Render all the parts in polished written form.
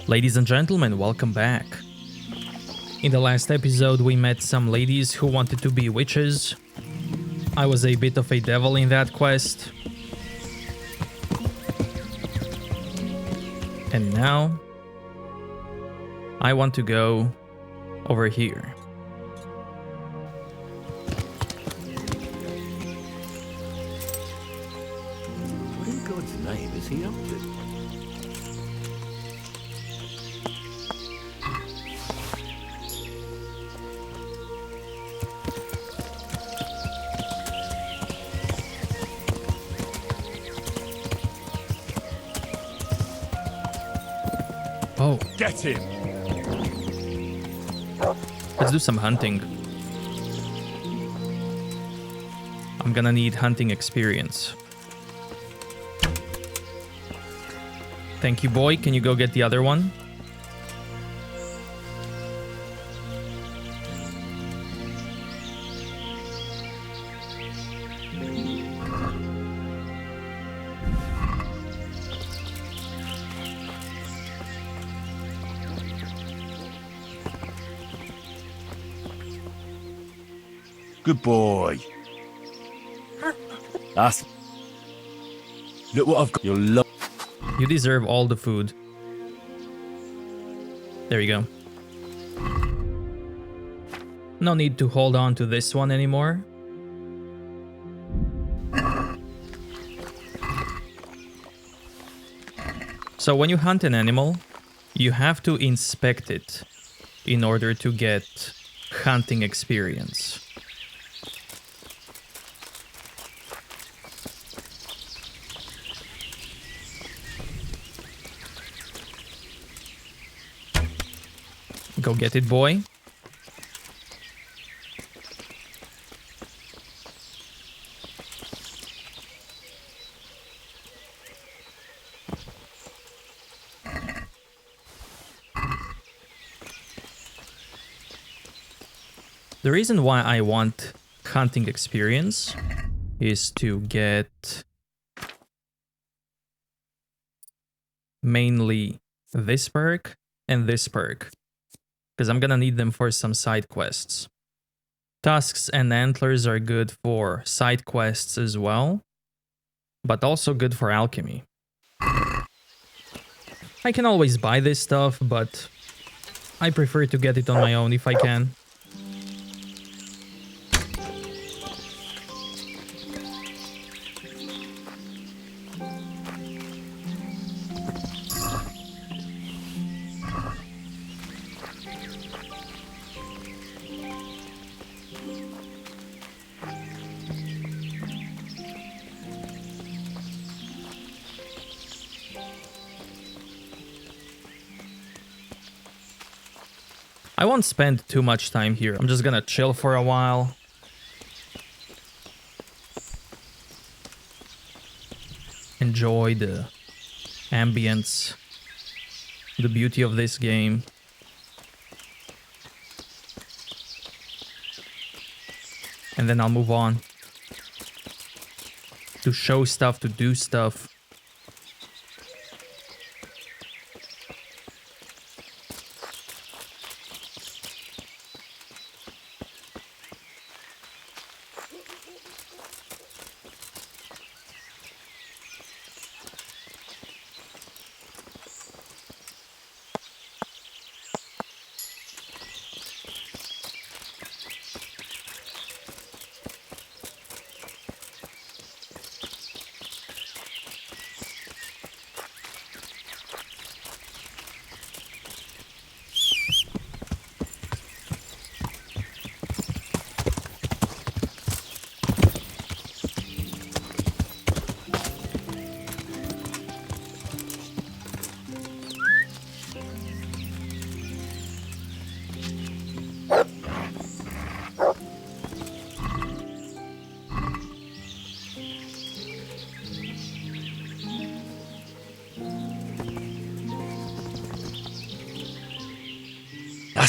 Ladies and gentlemen, welcome back. In the last episode we met some ladies who wanted to be witches. I was a bit of a devil in that quest. And now I want to go over here. What in God's name is he up to? Oh, Get him! let's do some hunting. I'm gonna need hunting experience. Thank you, boy. Can you go get the other one? Good boy. That's... Look what I've got. You'll love... You deserve all the food. There you go. No need to hold on to this one anymore. So when you hunt an animal, you have to inspect it in order to get hunting experience. Go get it, boy. The reason why I want hunting experience is to get mainly this perk and this perk, because I'm gonna need them for some side quests. Tusks and antlers are good for side quests as well, but also good for alchemy. I can always buy this stuff, but I prefer to get it on my own if I can. I won't spend too much time here. I'm just gonna chill for a while. Enjoy the ambience, the beauty of this game. And then I'll move on to show stuff, to do stuff.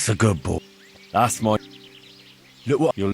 That's a good boy. That's my... Look what... You'll...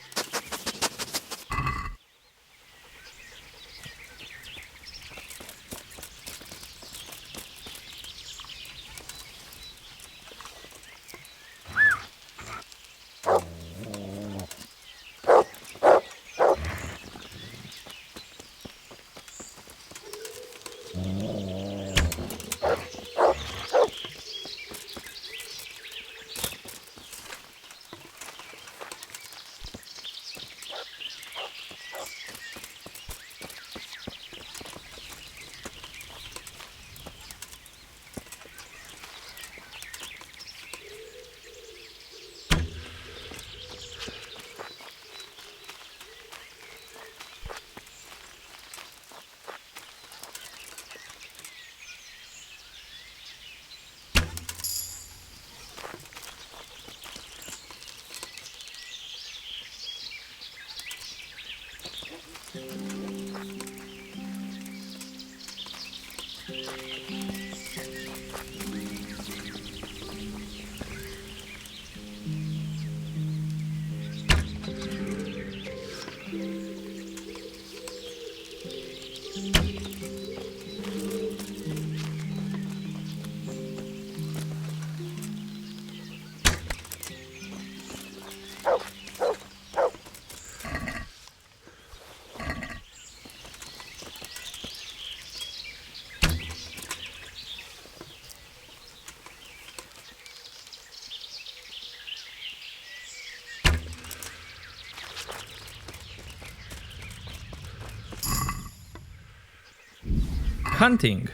Hunting.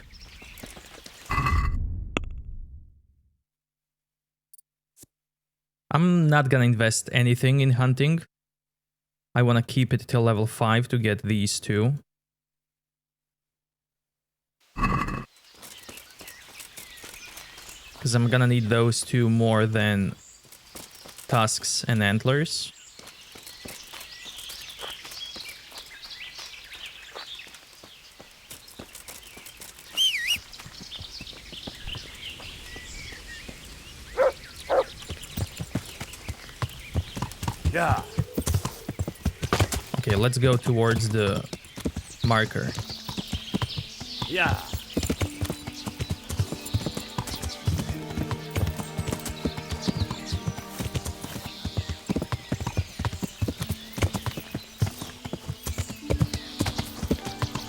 I'm not gonna invest anything in hunting. I want to keep it till level 5 to get these two. Because I'm gonna need those two more than tusks and antlers. Yeah. Okay, let's go towards the marker. Yeah.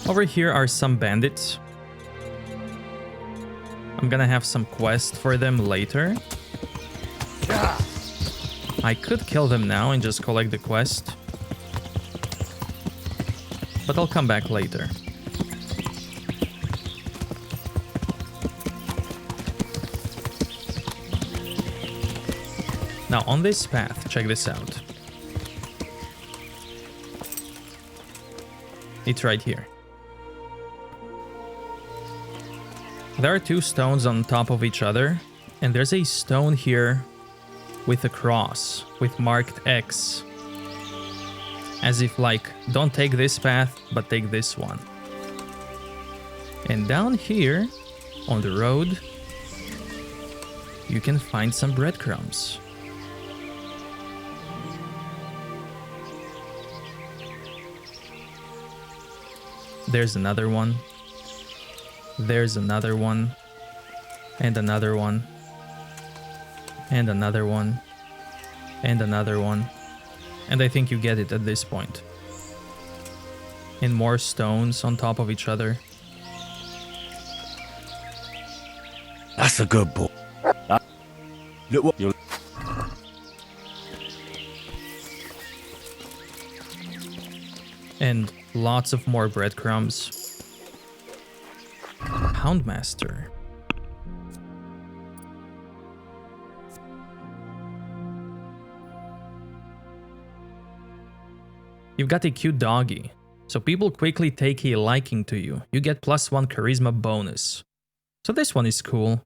Over here are some bandits. I'm gonna have some quest for them later. Yeah. I could kill them now and just collect the quest. But I'll come back later. Now on this path, check this out. It's right here. There are two stones on top of each other, and there's a stone here with a cross, with marked X. As if like, don't take this path, but take this one. And down here, on the road, you can find some breadcrumbs. There's another one. There's another one. And another one. And another one. And another one. And I think you get it at this point. And more stones on top of each other. That's a good boy. Look what you're... And lots of more breadcrumbs. Houndmaster. You've got a cute doggy, so people quickly take a liking to you. You get +1 charisma bonus. So this one is cool.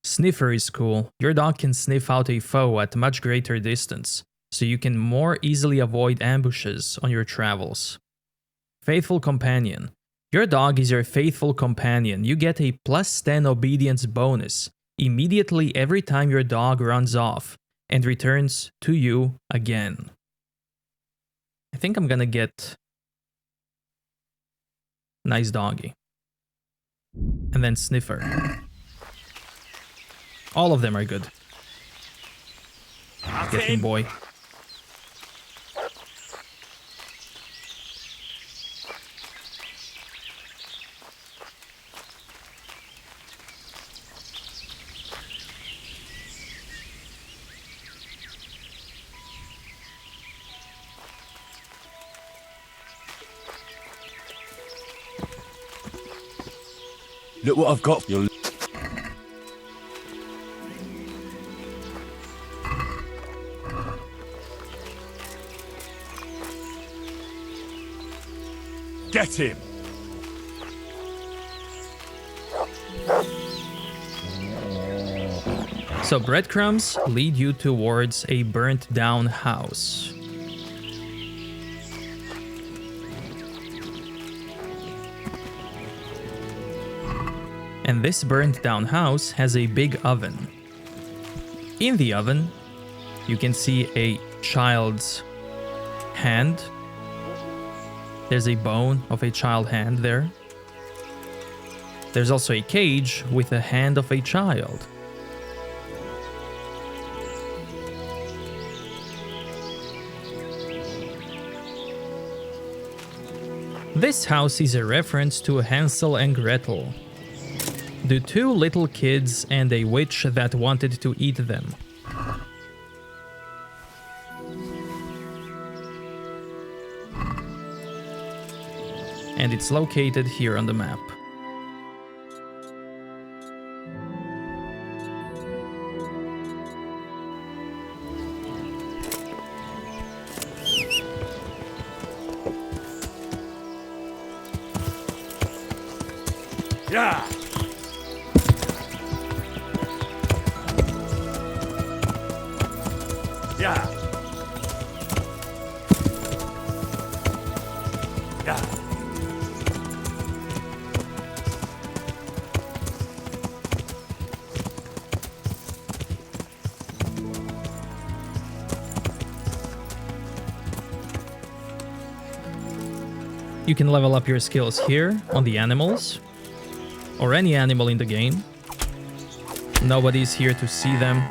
Sniffer is cool. Your dog can sniff out a foe at much greater distance, so you can more easily avoid ambushes on your travels. Faithful Companion. Your dog is your faithful companion. You get a +10 obedience bonus immediately every time your dog runs off and returns to you again. I think I'm gonna get nice doggy. And then Sniffer. All of them are good. Get him, boy. Look what I've got. You'll... Get him. So breadcrumbs lead you towards a burnt down house. And this burnt down house has a big oven. In the oven, you can see a child's hand. There's a bone of a child hand there. There's also a cage with a hand of a child. This house is a reference to Hansel and Gretel, the two little kids and a witch that wanted to eat them. And it's located here on the map. Yeah. Yeah. Yeah. You can level up your skills here on the animals or any animal in the game. Nobody's here to see them,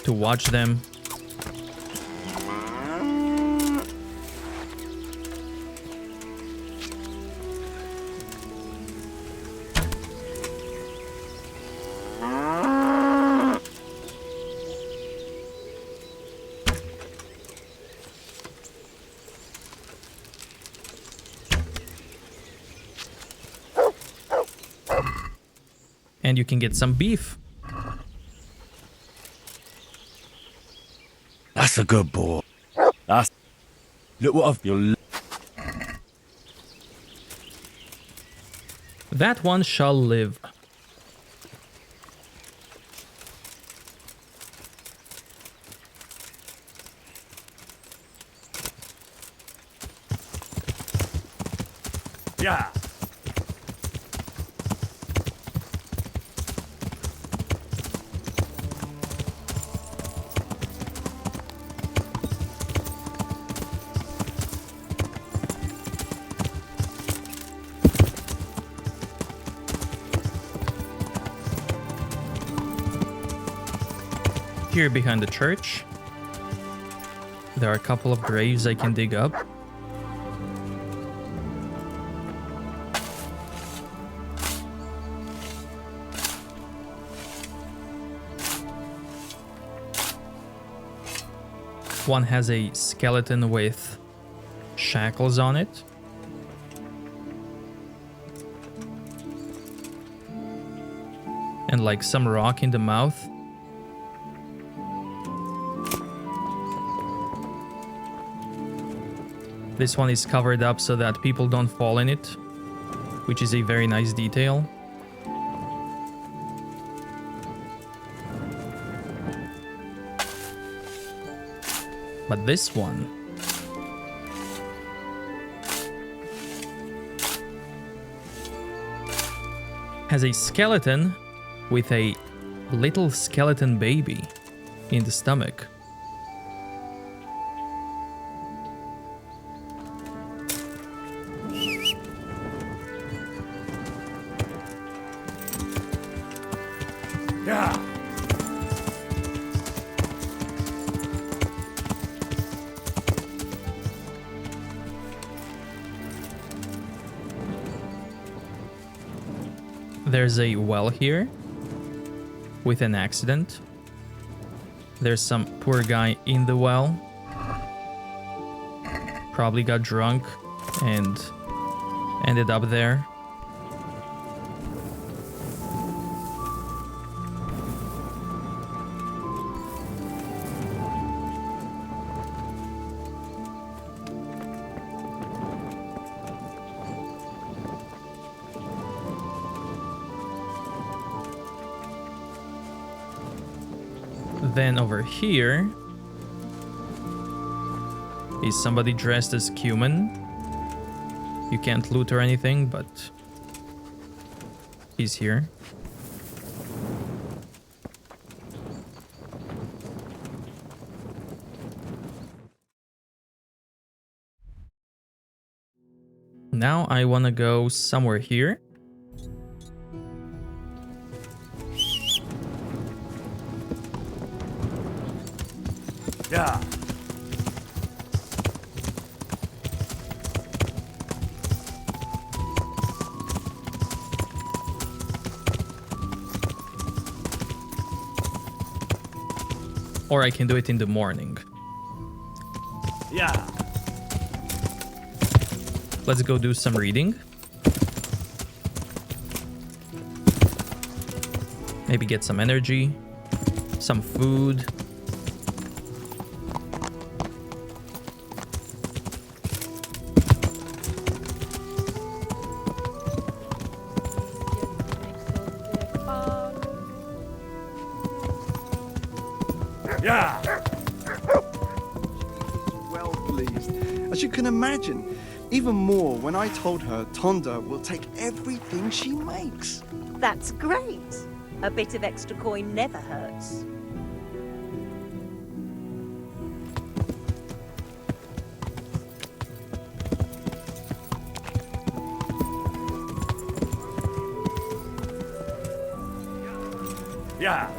to watch them. And you can get some beef. That's a good boy. That's... Look what I've... You're... That one shall live. Yeah. Here behind the church, there are a couple of graves I can dig up. One has a skeleton with shackles on it. And like some rock in the mouth. This one is covered up so that people don't fall in it, which is a very nice detail. But this one has a skeleton with a little skeleton baby in the stomach. Yeah. There's a well here with an accident. There's some poor guy in the well. Probably got drunk and ended up there. Then over here is somebody dressed as Cumin. You can't loot or anything, but he's here. Now I want to go somewhere here. Yeah. Or I can do it in the morning. Yeah. Let's go do some reading. Maybe get some energy, some food. Yeah. Well pleased, as you can imagine. Even more when I told her Tonda will take everything she makes. That's great. A bit of extra coin never hurts. Yeah.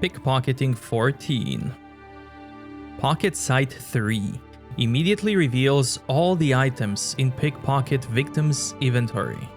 Pickpocketing 14. Pocket Sight 3 immediately reveals all the items in pickpocket victim's inventory.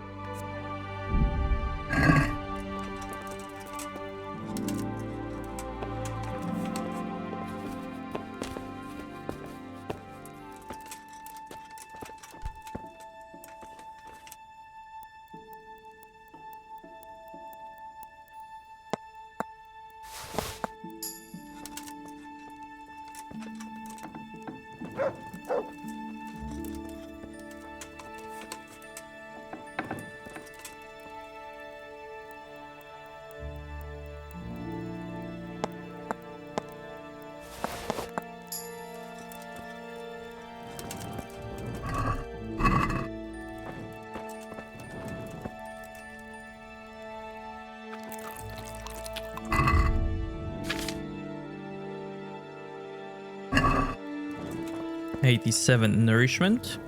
$87 nourishment.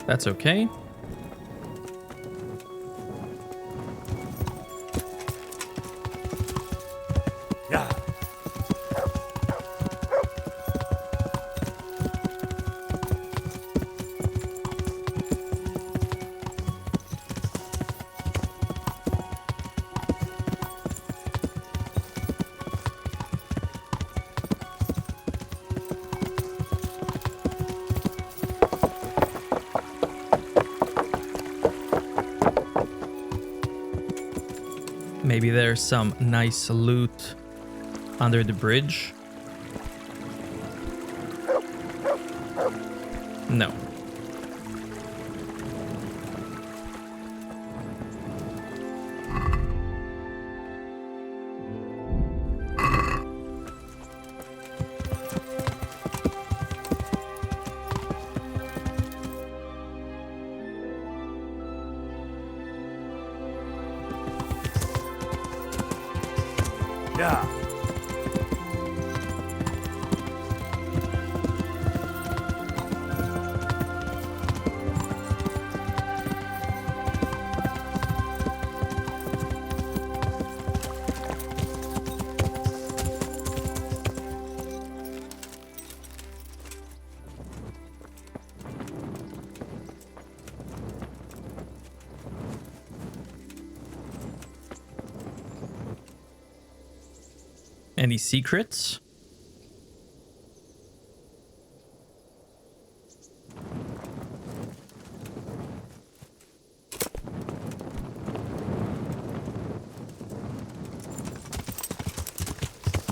That's okay. Yeah. Maybe there's some nice loot under the bridge. No. Yeah. Any secrets?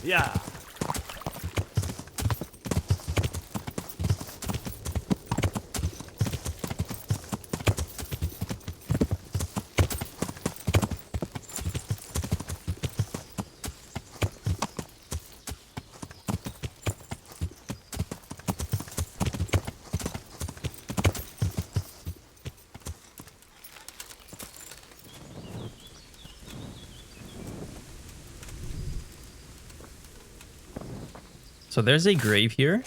Yeah. So there's a grave here.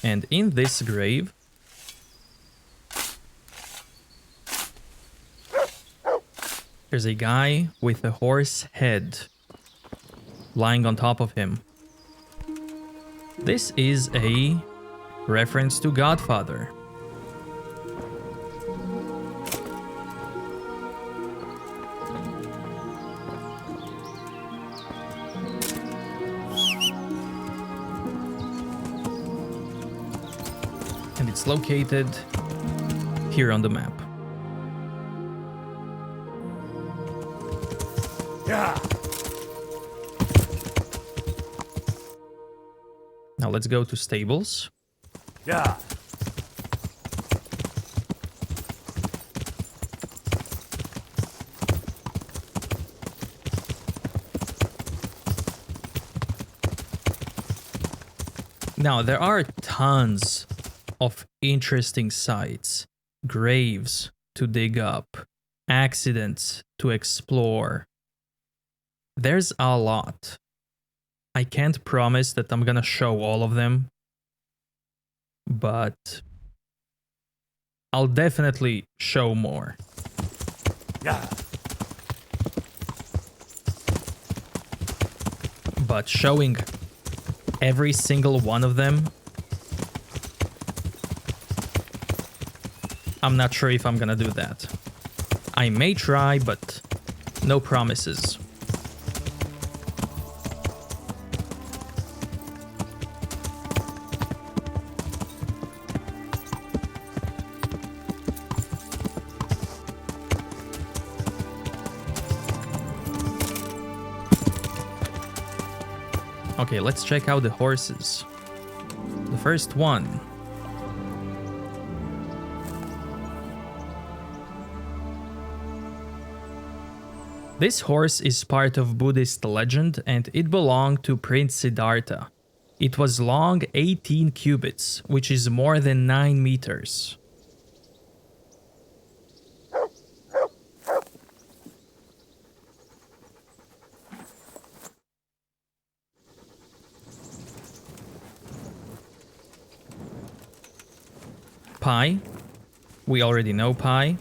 And in this grave, there's a guy with a horse head lying on top of him. This is a reference to Godfather. And it's located here on the map. Yeah. Now let's go to stables. Yeah. Now there are tons of interesting sites, graves to dig up, accidents to explore. There's a lot. I can't promise that I'm gonna show all of them, but I'll definitely show more. Yeah. But showing every single one of them, I'm not sure if I'm gonna do that. I may try, but no promises. Okay, let's check out the horses. The first one. This horse is part of Buddhist legend and it belonged to Prince Siddhartha. It was long 18 cubits, which is more than 9 meters. Pi. We already know Pi.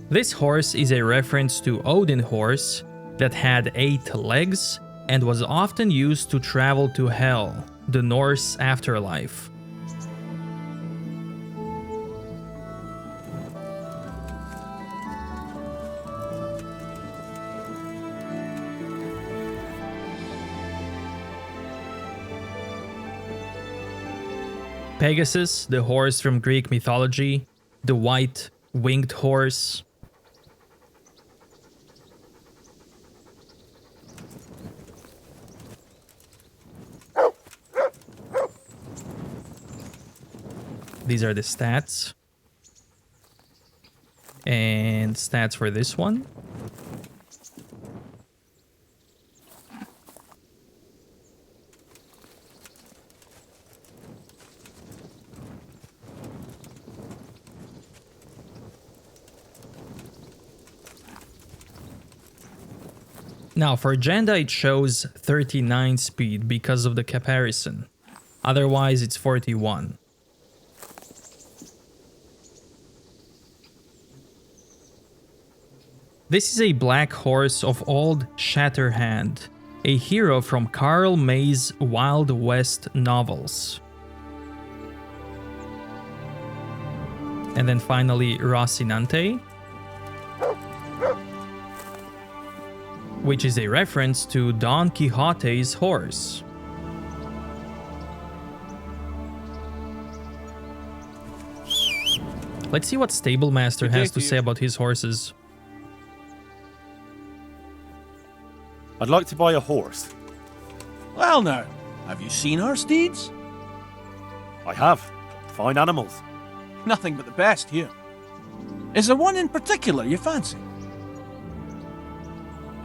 This horse is a reference to Odin horse that had 8 legs and was often used to travel to Hell, the Norse afterlife. Pegasus, the horse from Greek mythology, the white winged horse. These are the stats. And stats for this one. Now for agenda it shows 39 speed because of the comparison. Otherwise it's 41. This is a black horse of Old Shatterhand, a hero from Karl May's Wild West novels. And then finally Rocinante, which is a reference to Don Quixote's horse. Let's see what Stablemaster has to say about his horses. I'd like to buy a horse. Well now, have you seen our steeds? I have. Fine animals. Nothing but the best here. Is there one in particular you fancy?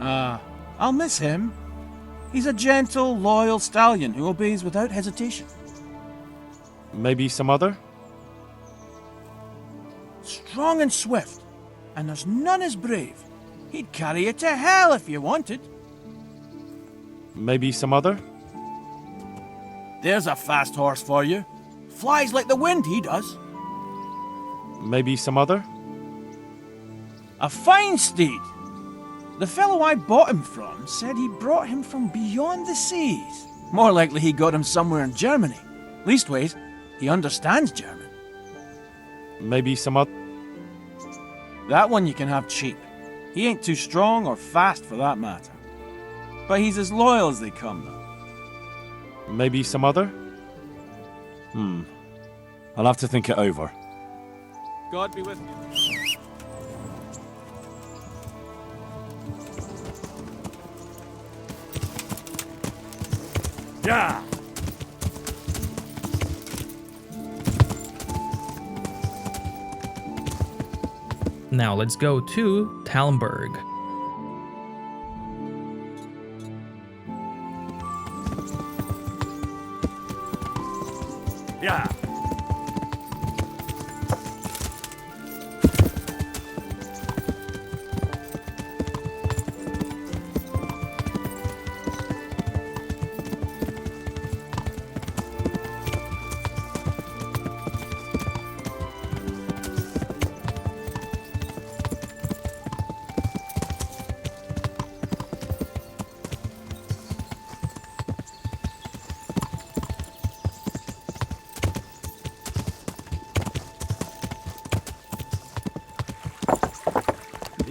I'll miss him. He's a gentle, loyal stallion who obeys without hesitation. Maybe some other? Strong and swift, and there's none as brave. He'd carry you to hell if you wanted. Maybe some other? There's a fast horse for you. Flies like the wind, he does. Maybe some other? A fine steed. The fellow I bought him from said he brought him from beyond the seas. More likely he got him somewhere in Germany. Leastways, he understands German. Maybe some other? That one you can have cheap. He ain't too strong or fast for that matter. But he's as loyal as they come, though. Maybe some other? I'll have to think it over. God be with you. Yeah! Now let's go to Talmberg. Yeah!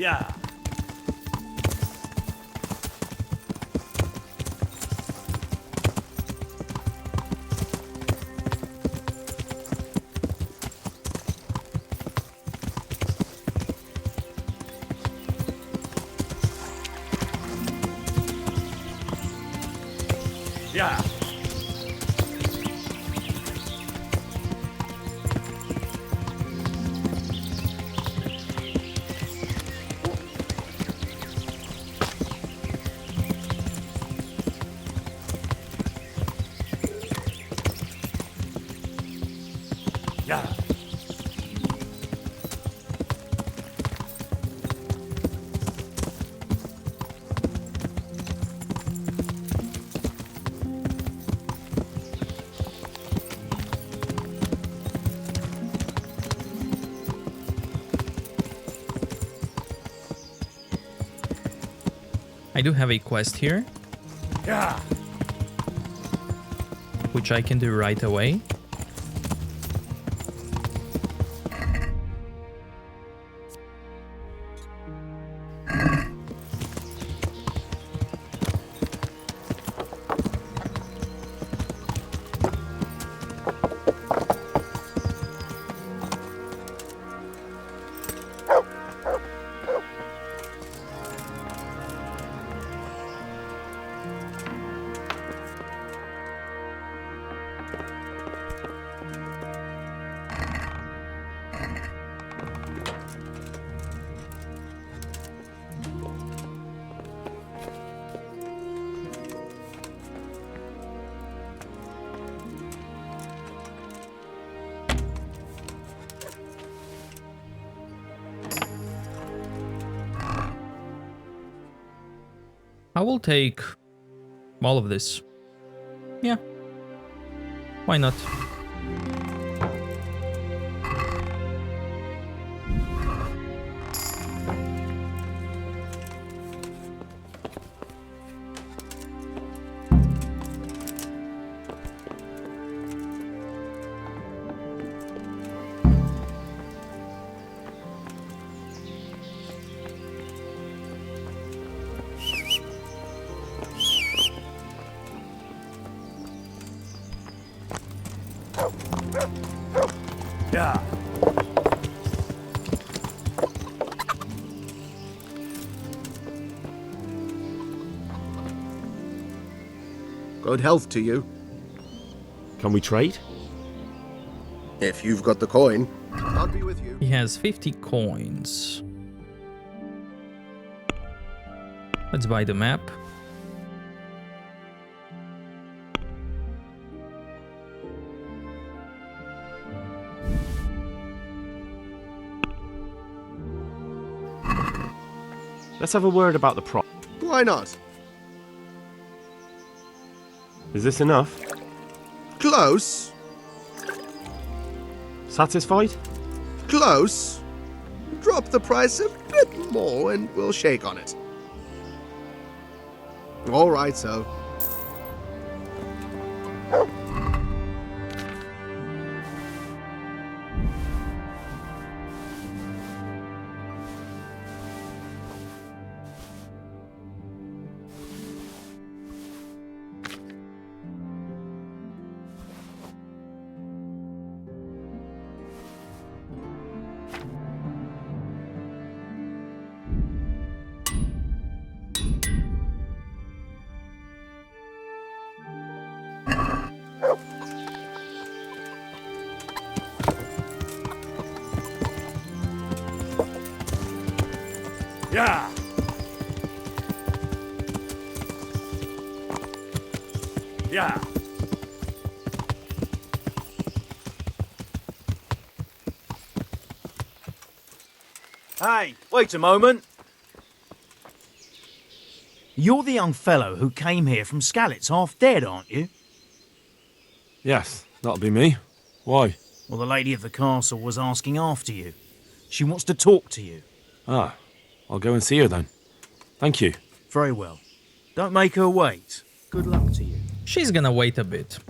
Yeah! Yeah! Yeah! I do have a quest here, Yeah! which I can do right away. I will take all of this. Yeah. Why not? Yeah. Good health to you. Can we trade? If you've got the coin, I'll be with you. He has 50 coins. Let's buy the map. Let's have a word about the price. Why not? Is this enough? Close. Satisfied? Close. Drop the price a bit more and we'll shake on it. All right, so. Yeah. Yeah. Hey, wait a moment. You're the young fellow who came here from Skalitz half dead, aren't you? Yes, that'll be me. Why? Well, the lady of the castle was asking after you. She wants to talk to you. Ah, I'll go and see her then. Thank you. Very well. Don't make her wait. Good luck to you. She's gonna wait a bit.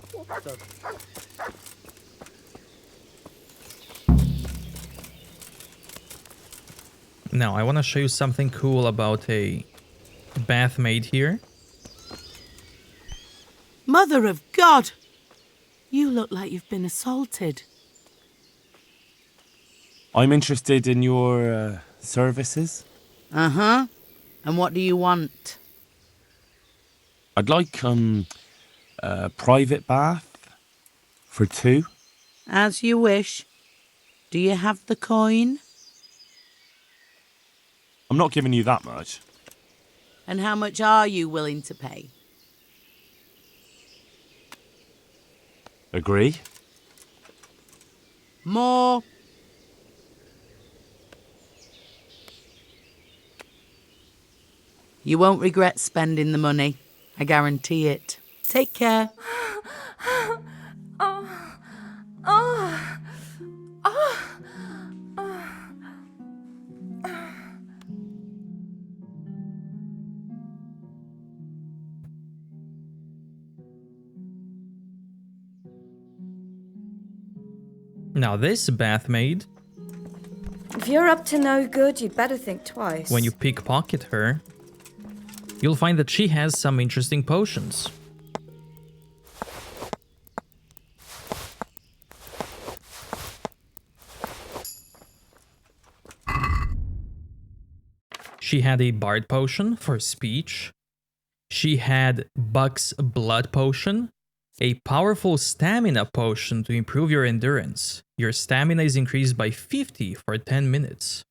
Now, I want to show you something cool about a bath maid here. Mother of God! You look like you've been assaulted. I'm interested in your services. Uh-huh. And what do you want? I'd like a private bath for 2. As you wish. Do you have the coin? I'm not giving you that much. And how much are you willing to pay? Agree? More. You won't regret spending the money. I guarantee it. Take care. Now, this bath maid, If you're up to no good, you'd better think twice. when you pickpocket her, you'll find that she has some interesting potions. She had a bard potion for speech. She had Buck's blood potion, a powerful stamina potion to improve your endurance. Your stamina is increased by 50 for 10 minutes.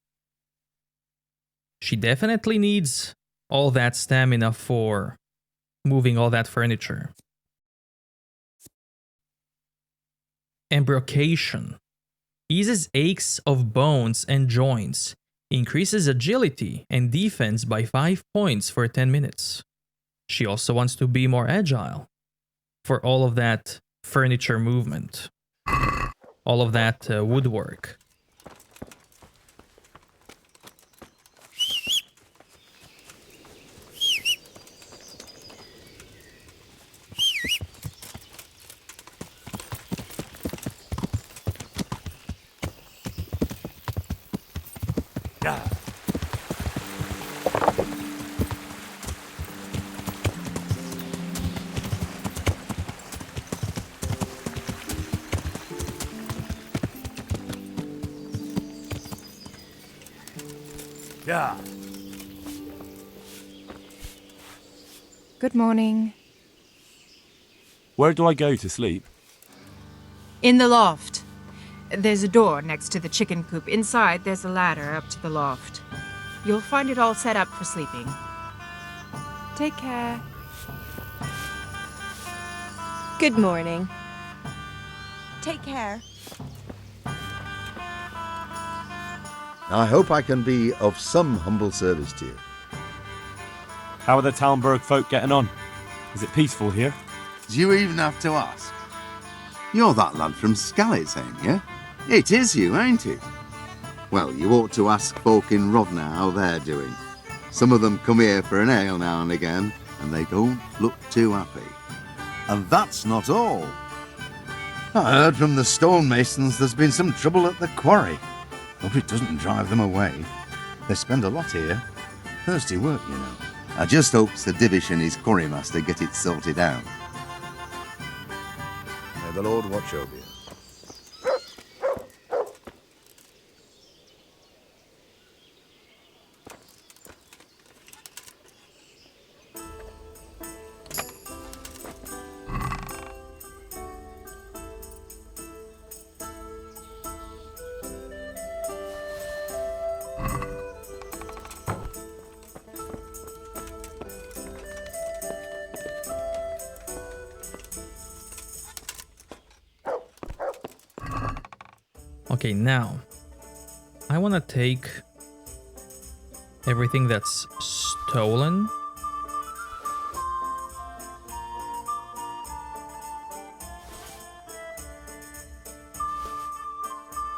She definitely needs all that stamina for moving all that furniture. Embrocation eases aches of bones and joints, increases agility and defense by 5 points for 10 minutes. She also wants to be more agile for all of that furniture movement, all of that woodwork. Yeah. Good morning. Where do I go to sleep? In the loft. There's a door next to the chicken coop. Inside, there's a ladder up to the loft. You'll find it all set up for sleeping. Take care. Good morning. Take care. I hope I can be of some humble service to you. How are the Talmberg folk getting on? Is it peaceful here? Do you even have to ask? You're that lad from Skalitz, ain't you? It is you, ain't it? Well, you ought to ask folk in Rovna how they're doing. Some of them come here for an ale now and again, and they don't look too happy. And that's not all. I heard from the stonemasons there's been some trouble at the quarry. Hope it doesn't drive them away. They spend a lot here. Thirsty work, you know. I just hopes the Divish and his quarrymaster get it sorted out. May the Lord watch over you. Okay, now I want to take everything that's stolen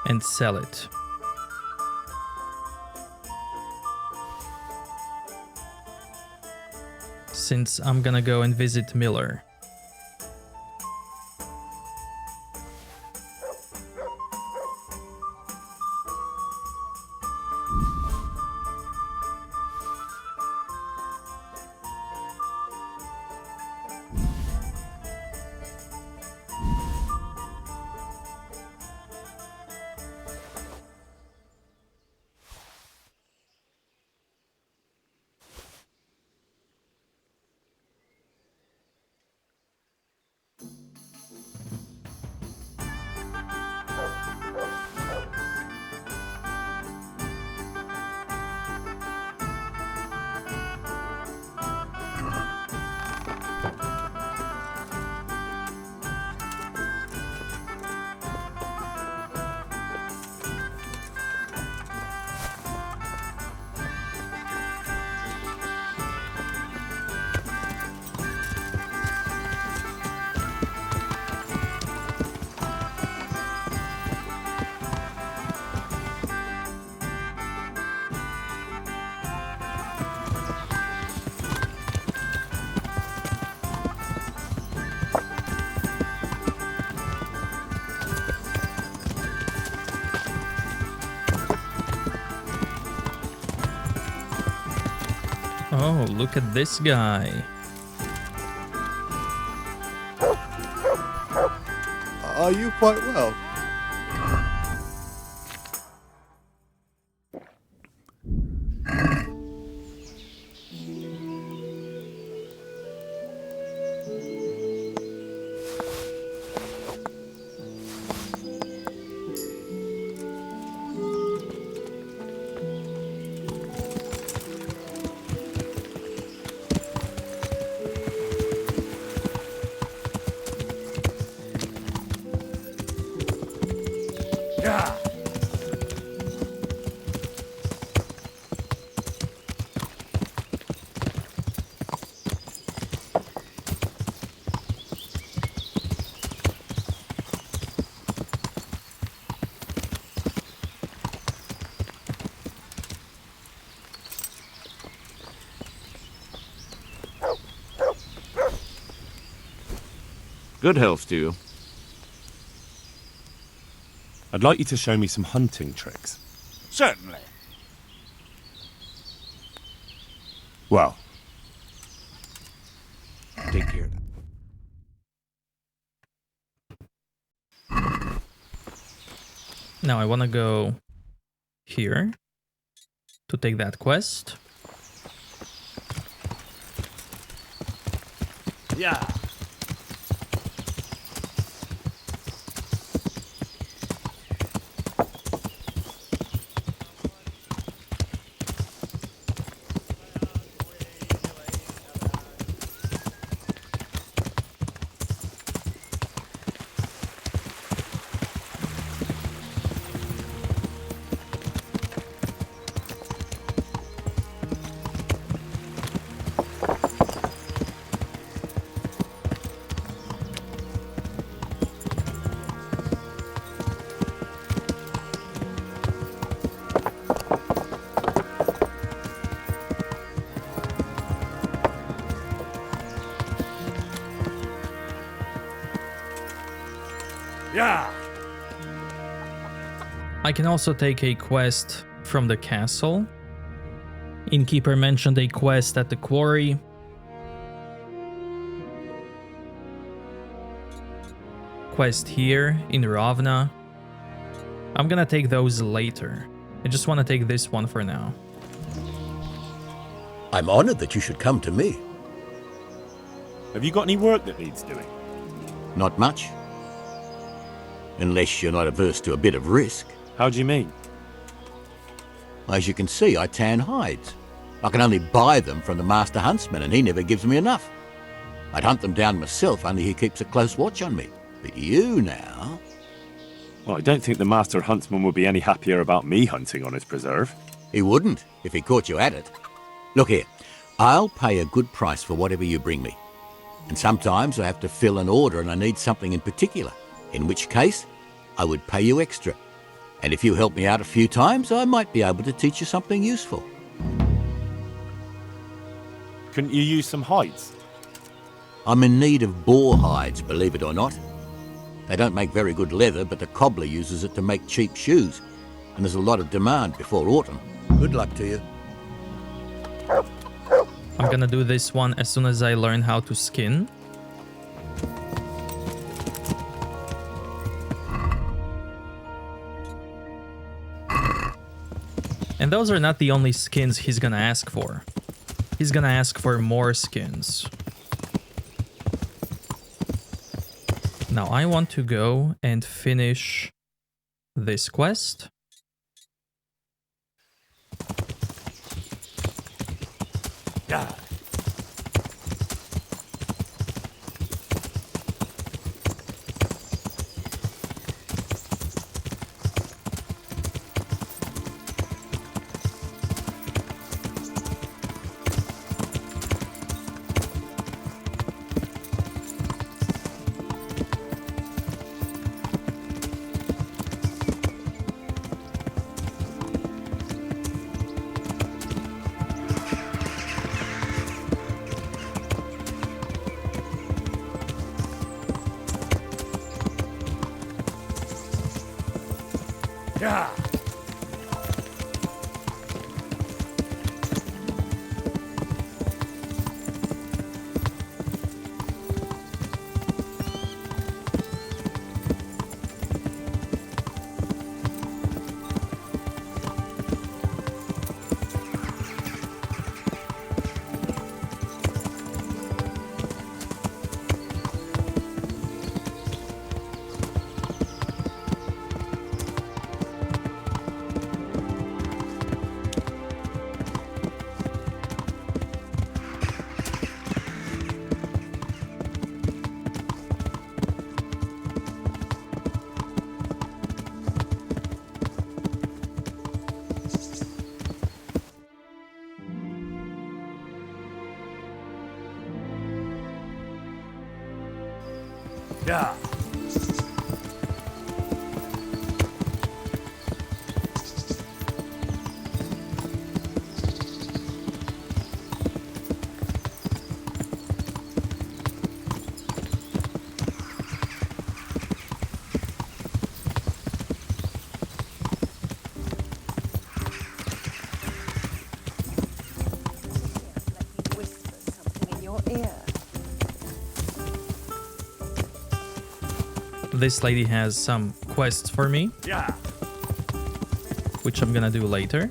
and sell it. Since I'm gonna go and visit Miller. Oh, look at this guy. Are you quite well? Good health to you. I'd like you to show me some hunting tricks. Certainly. Well, Take care. Now I want to go here to take that quest. Yeah. yeah. I can also take a quest from the castle. Innkeeper mentioned a quest at the quarry. Quest here in Ravna. I'm gonna take those later. I just want to take this one for now. I'm honored that you should come to me. Have you got any work that needs doing? Not much. Unless you're not averse to a bit of risk. How do you mean? As you can see, I tan hides. I can only buy them from the master huntsman, and he never gives me enough. I'd hunt them down myself, only he keeps a close watch on me. But you now... Well, I don't think the master huntsman would be any happier about me hunting on his preserve. He wouldn't, if he caught you at it. Look here, I'll pay a good price for whatever you bring me. And sometimes I have to fill an order and I need something in particular, in which case I would pay you extra. And if you help me out a few times, I might be able to teach you something useful. Couldn't you use some hides? I'm in need of boar hides, believe it or not. They don't make very good leather, but the cobbler uses it to make cheap shoes. And there's a lot of demand before autumn. Good luck to you. I'm gonna do this one as soon as I learn how to skin. And those are not the only skins he's gonna ask for. He's gonna ask for more skins. Now I want to go and finish this quest. Yeah. Yeah. Yeah. this lady has some quests for me. Yeah. Which I'm gonna do later.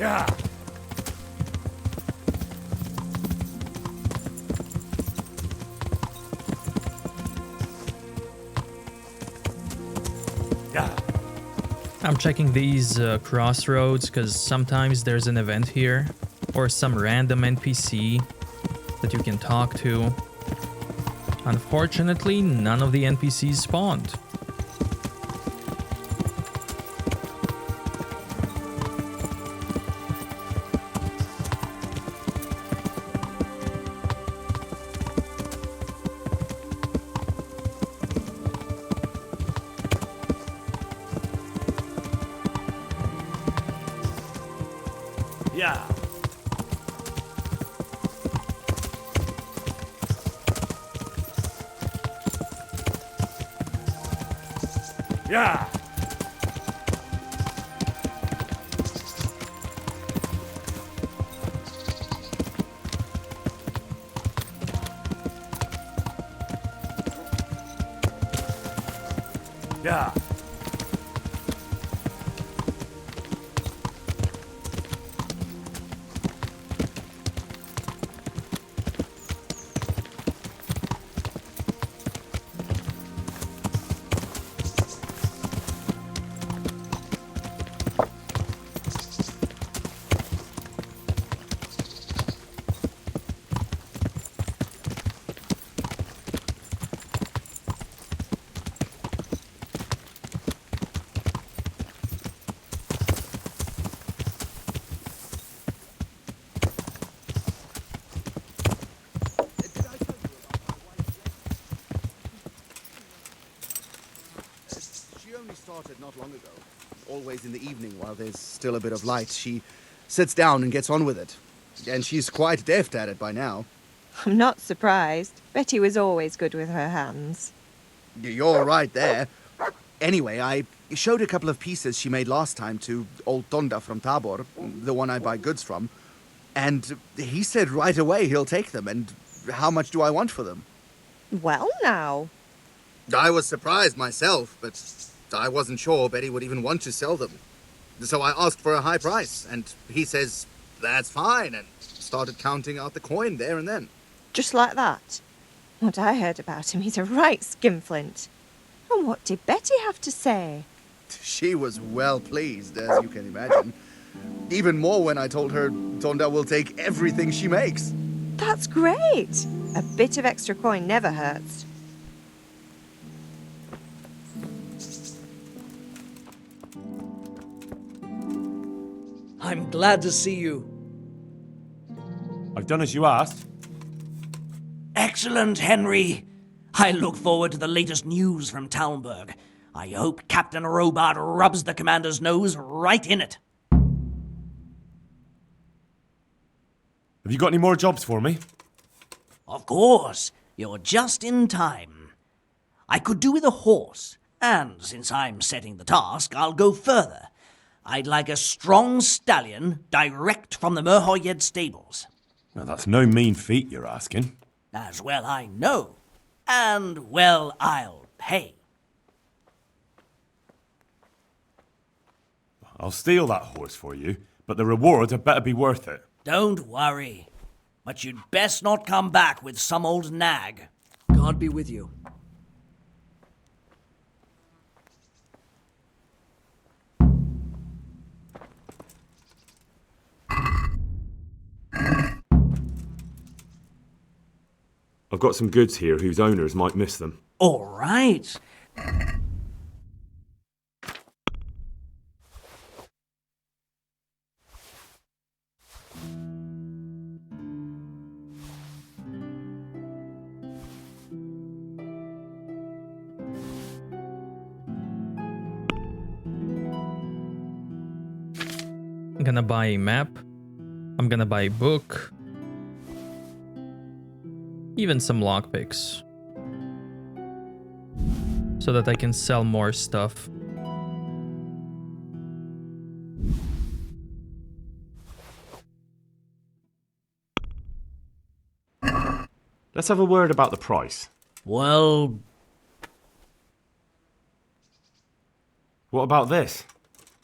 Yeah. Yeah. I'm checking these crossroads because sometimes there's an event here or some random NPC that you can talk to. Unfortunately, none of the NPCs spawned. Yeah. Yeah. Yeah. She only started not long ago. Always in the evening while there's still a bit of light. She sits down and gets on with it. And she's quite deft at it by now. I'm not surprised. Betty was always good with her hands. You're right there. Anyway, I showed a couple of pieces she made last time to old Tonda from Tabor, the one I buy goods from. And he said right away he'll take them. And how much do I want for them? Well, now. I was surprised myself, but I wasn't sure Betty would even want to sell them. So I asked for a high price, and he says, that's fine, and started counting out the coin there and then. Just like that? What I heard about him, he's a right skinflint. And what did Betty have to say? She was well pleased, as you can imagine. Even more when I told her Tonda will take everything she makes. That's great. A bit of extra coin never hurts. I'm glad to see you. I've done as you asked. Excellent, Henry. I look forward to the latest news from Talmberg. I hope Captain Robart rubs the commander's nose right in it. Have you got any more jobs for me? Of course. You're just in time. I could do with a horse, and since I'm setting the task, I'll go further. I'd like a strong stallion direct from the Merhoyed stables. Now, that's no mean feat you're asking. As well I know. And well I'll pay. I'll steal that horse for you, but the reward had better be worth it. Don't worry. But you'd best not come back with some old nag. God be with you. I've got some goods here whose owners might miss them. All right. gonna buy a map. I'm gonna buy a book. Even some lockpicks. So that I can sell more stuff. Let's have a word about the price. Well, what about this?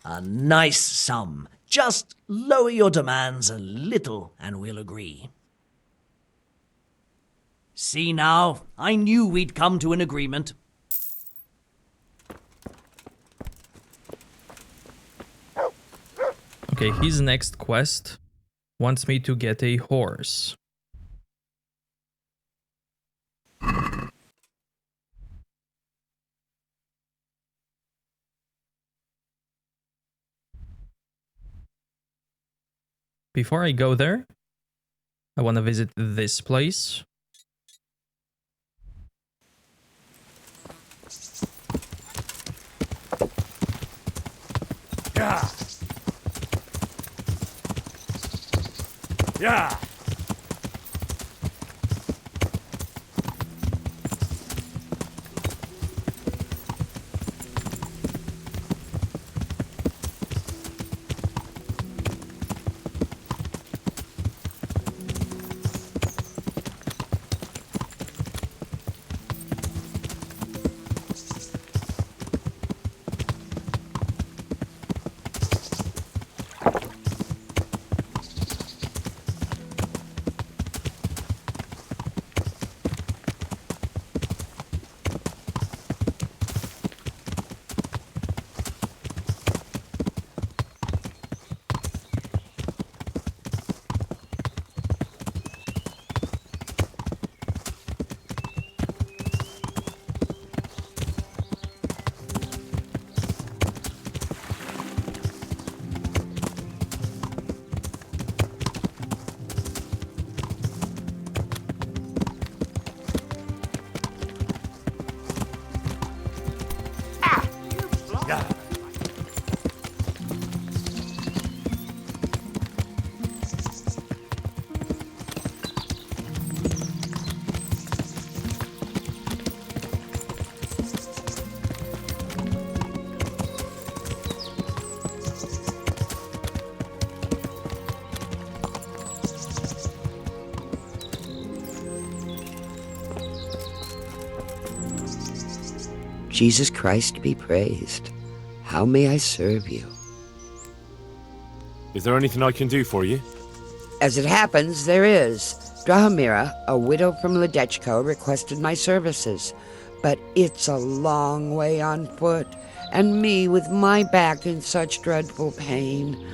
a nice sum. Just lower your demands a little and we'll agree. See now, I knew we'd come to an agreement. Okay, his next quest wants me to get a horse. Before I go there, I want to visit this place. Yeah. Yeah. Jesus Christ be praised. How may I serve you? Is there anything I can do for you? As it happens, there is. Drahomira, a widow from Ledechko, requested my services. But it's a long way on foot, and me with my back in such dreadful pain.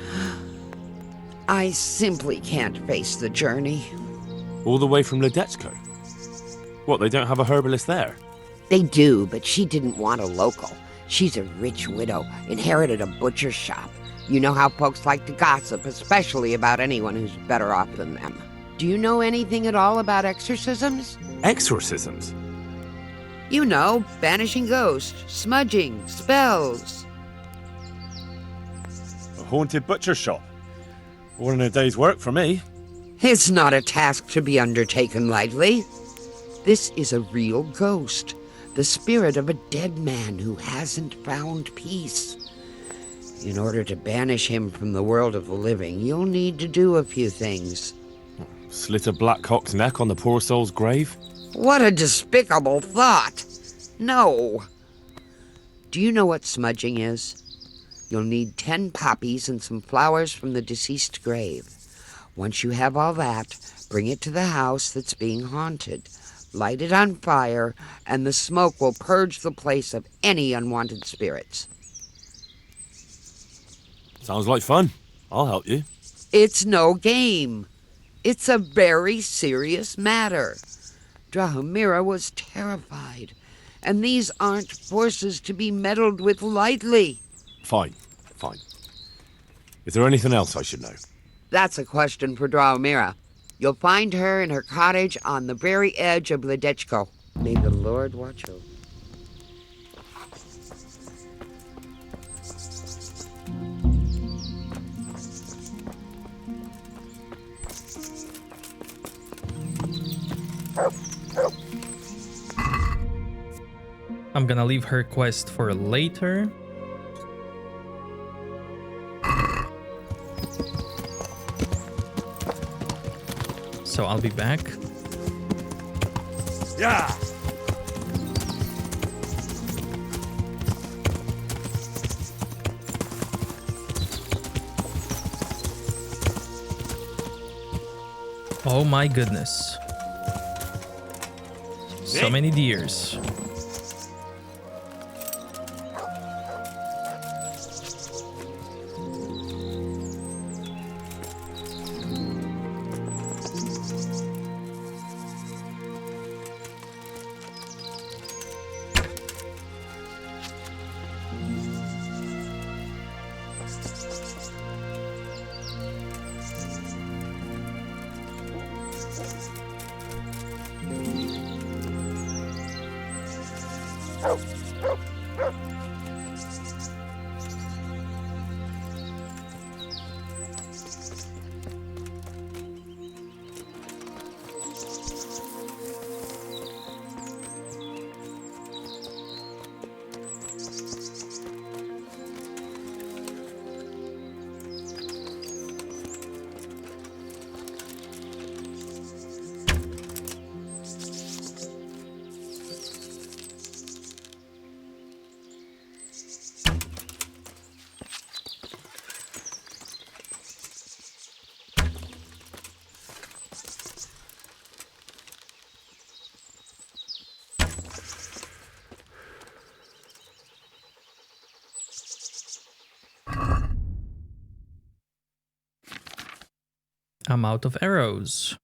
I simply can't face the journey. All the way from Ledechko? What, they don't have a herbalist there? They do, but she didn't want a local. She's a rich widow, inherited a butcher's shop. You know how folks like to gossip, especially about anyone who's better off than them. Do you know anything at all about exorcisms? Exorcisms? You know, banishing ghosts, smudging, spells. A haunted butcher shop. More than a day's work for me. It's not a task to be undertaken lightly. This is a real ghost. The spirit of a dead man who hasn't found peace. In order to banish him from the world of the living, you'll need to do a few things. Slit a black cock's neck on the poor soul's grave? What a despicable thought! No. Do you know what smudging is? You'll need 10 poppies and some flowers from the deceased grave. Once you have all that, bring it to the house that's being haunted. Light it on fire, and the smoke will purge the place of any unwanted spirits. Sounds like fun. I'll help you. It's no game. It's a very serious matter. Drahomira was terrified, and these aren't forces to be meddled with lightly. Fine. Is there anything else I should know? That's a question for Drahomira. You'll find her in her cottage on the very edge of Ledechko. May the Lord watch over. I'm gonna leave her quest for later. So I'll be back. Yeah. Oh my goodness. So many deers. I'm out of arrows.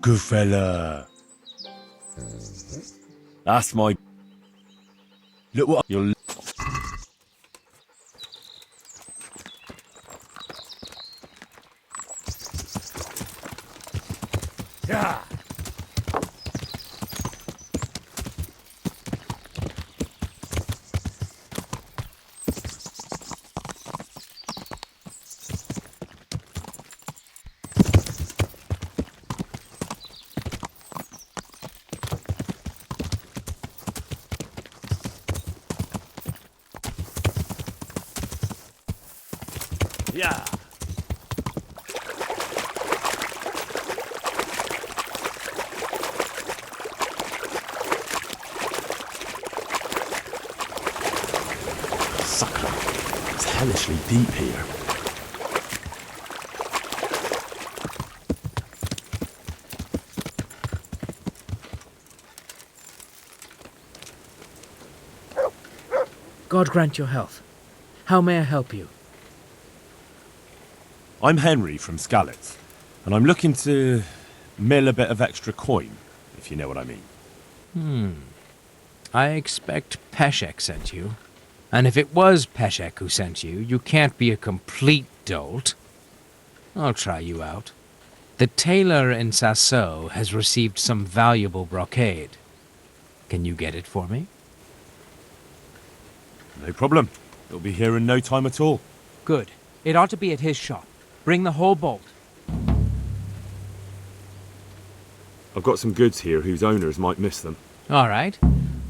Good fella. That's my... Look what you're... Yeah. Yeah. Sucker. It's hellishly deep here. God grant your health. How may I help you? I'm Henry from Skalitz, and I'm looking to mill a bit of extra coin, if you know what I mean. I expect Peshek sent you. And if it was Peshek who sent you, you can't be a complete dolt. I'll try you out. The tailor in Sasso has received some valuable brocade. Can you get it for me? No problem. It'll be here in no time at all. Good. It ought to be at his shop. Bring the whole bolt. I've got some goods here whose owners might miss them. All right.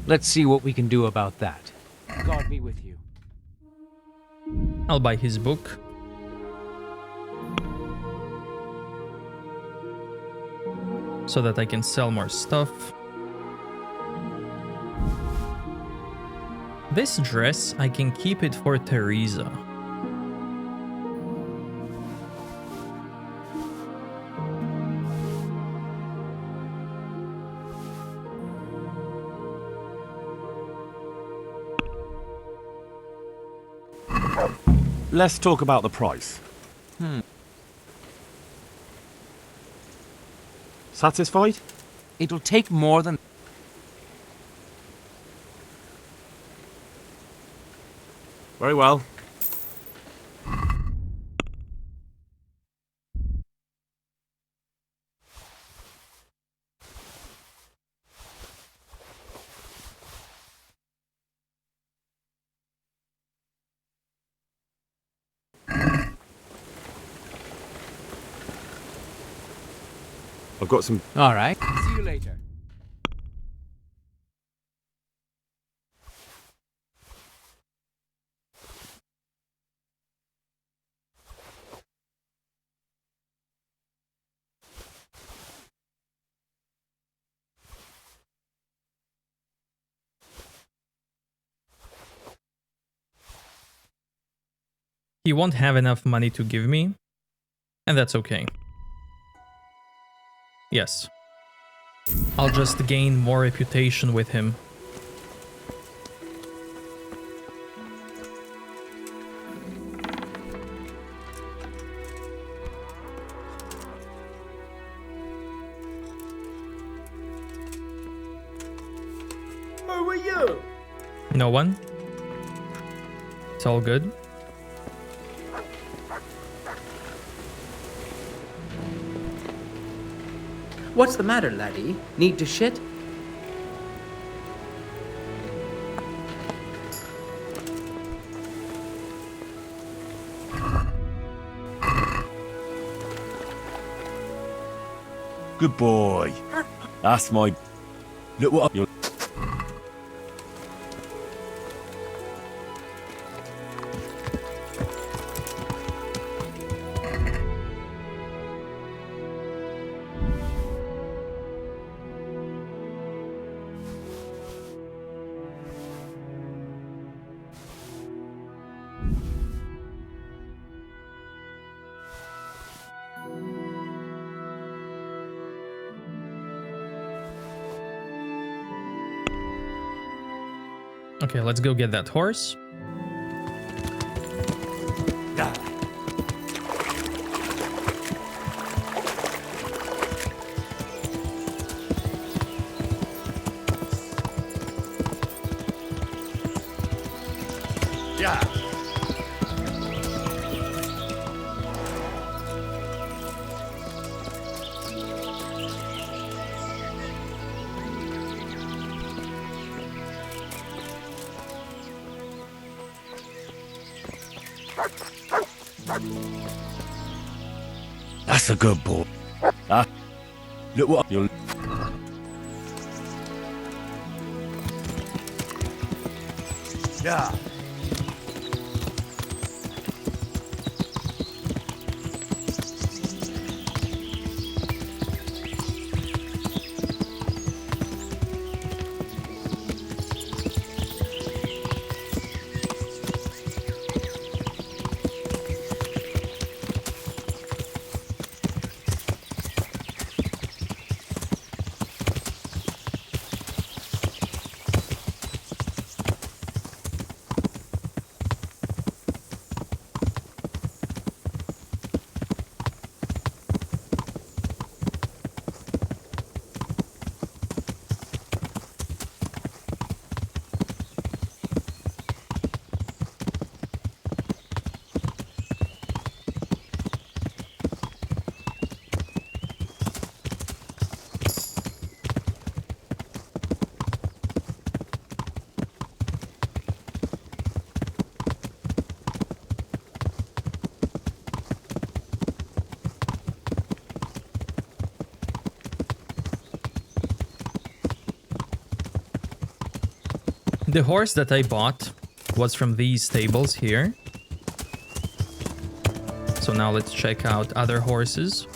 Let's see what we can do about that. God be with you. I'll buy his book. so that I can sell more stuff. This dress, I can keep it for Teresa. Let's talk about the price. Satisfied? It'll take more than... Very well. I've got some... All right. See you later. He won't have enough money to give me, and that's okay. Yes. I'll just gain more reputation with him. Who are you? No one? It's all good. What's the matter, laddie? Need to shit? Good boy. That's my... Look what you're... Okay, let's go get that horse. Yeah. That's a good boy. Ah, look what you're... Yeah. The horse that I bought was from these stables here. So now let's check out other horses.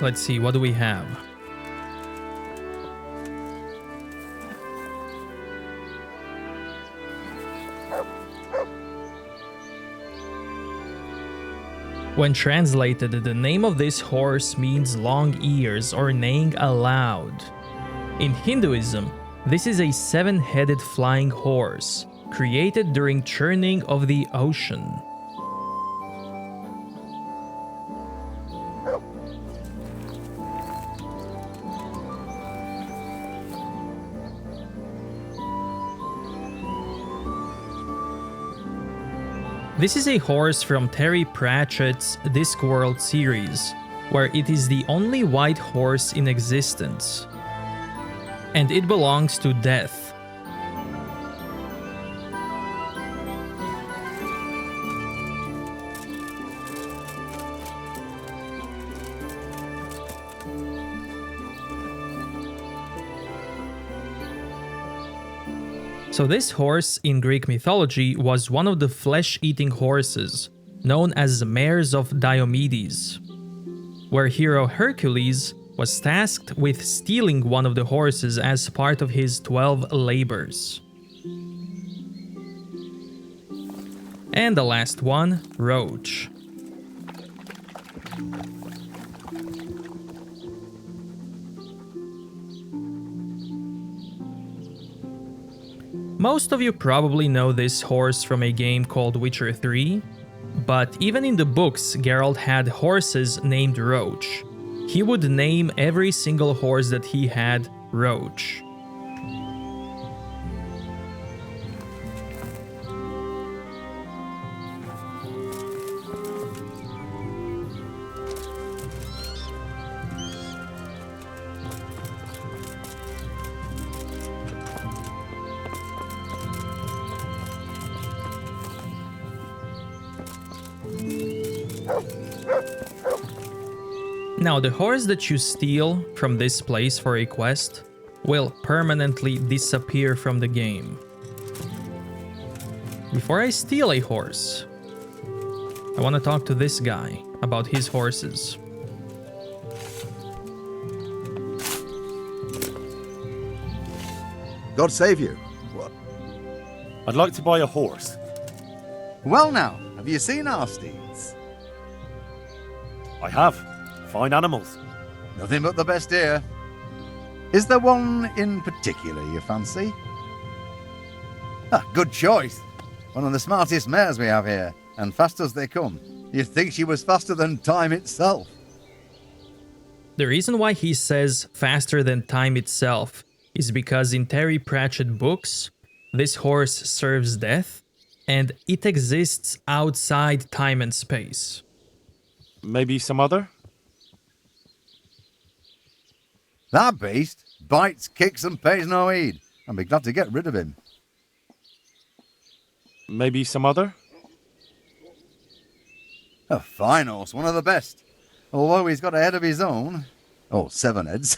Let's see, what do we have? When translated, the name of this horse means long ears or neighing aloud. In Hinduism, this is a 7-headed flying horse, created during churning of the ocean. This is a horse from Terry Pratchett's Discworld series, where it is the only white horse in existence. And it belongs to Death. So this horse in Greek mythology was one of the flesh-eating horses, known as mares of Diomedes, where hero Hercules was tasked with stealing one of the horses as part of his 12 labors. And the last one, Roach. Most of you probably know this horse from a game called Witcher 3, but even in the books Geralt had horses named Roach. He would name every single horse that he had Roach. Now, the horse that you steal from this place for a quest will permanently disappear from the game. Before I steal a horse, I want to talk to this guy about his horses. God save you. What? I'd like to buy a horse. Well now, have you seen our steeds? I have. Fine animals. Nothing but the best here. Is there one in particular you fancy? Ah, good choice. One of the smartest mares we have here, and fast as they come. You'd think she was faster than time itself. The reason why he says faster than time itself is because in Terry Pratchett books, this horse serves death, and it exists outside time and space. Maybe some other? That beast bites, kicks, and pays no heed. I'd be glad to get rid of him. Maybe some other? A fine horse, one of the best. Although he's got a head of his own. Oh, 7 heads.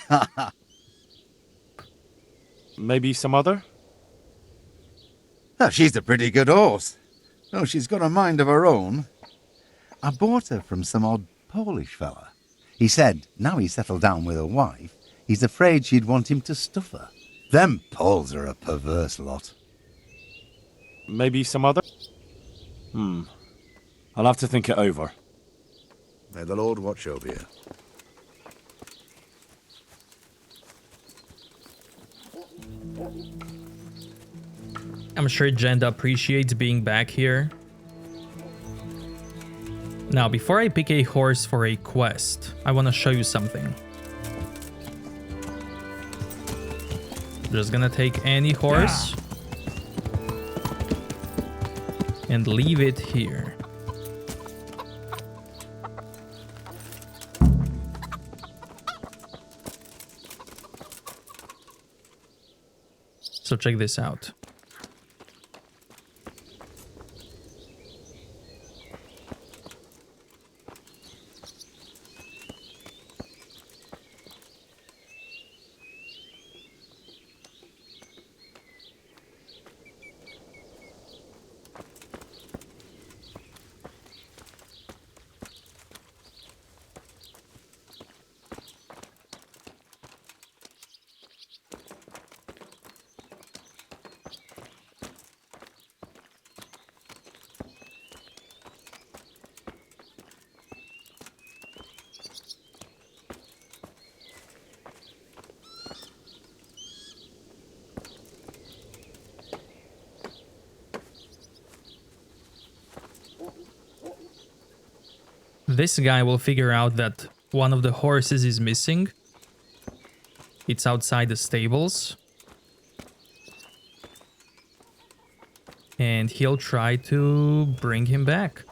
Maybe some other? Oh, she's a pretty good horse. Oh, she's got a mind of her own. I bought her from some odd Polish fella. He said, now he's settled down with a wife, he's afraid she'd want him to stuff her. Them Poles are a perverse lot. Maybe some other? I'll have to think it over. May the Lord watch over you. I'm sure Jenda appreciates being back here. Now, before I pick a horse for a quest, I want to show you something. Just gonna take any horse and leave it here. So check this out. this guy will figure out that one of the horses is missing. It's outside the stables. And he'll try to bring him back.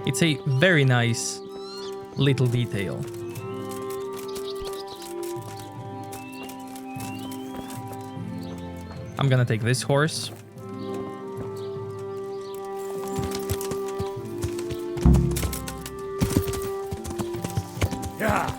It's a very nice little detail. I'm gonna take this horse. Yeah.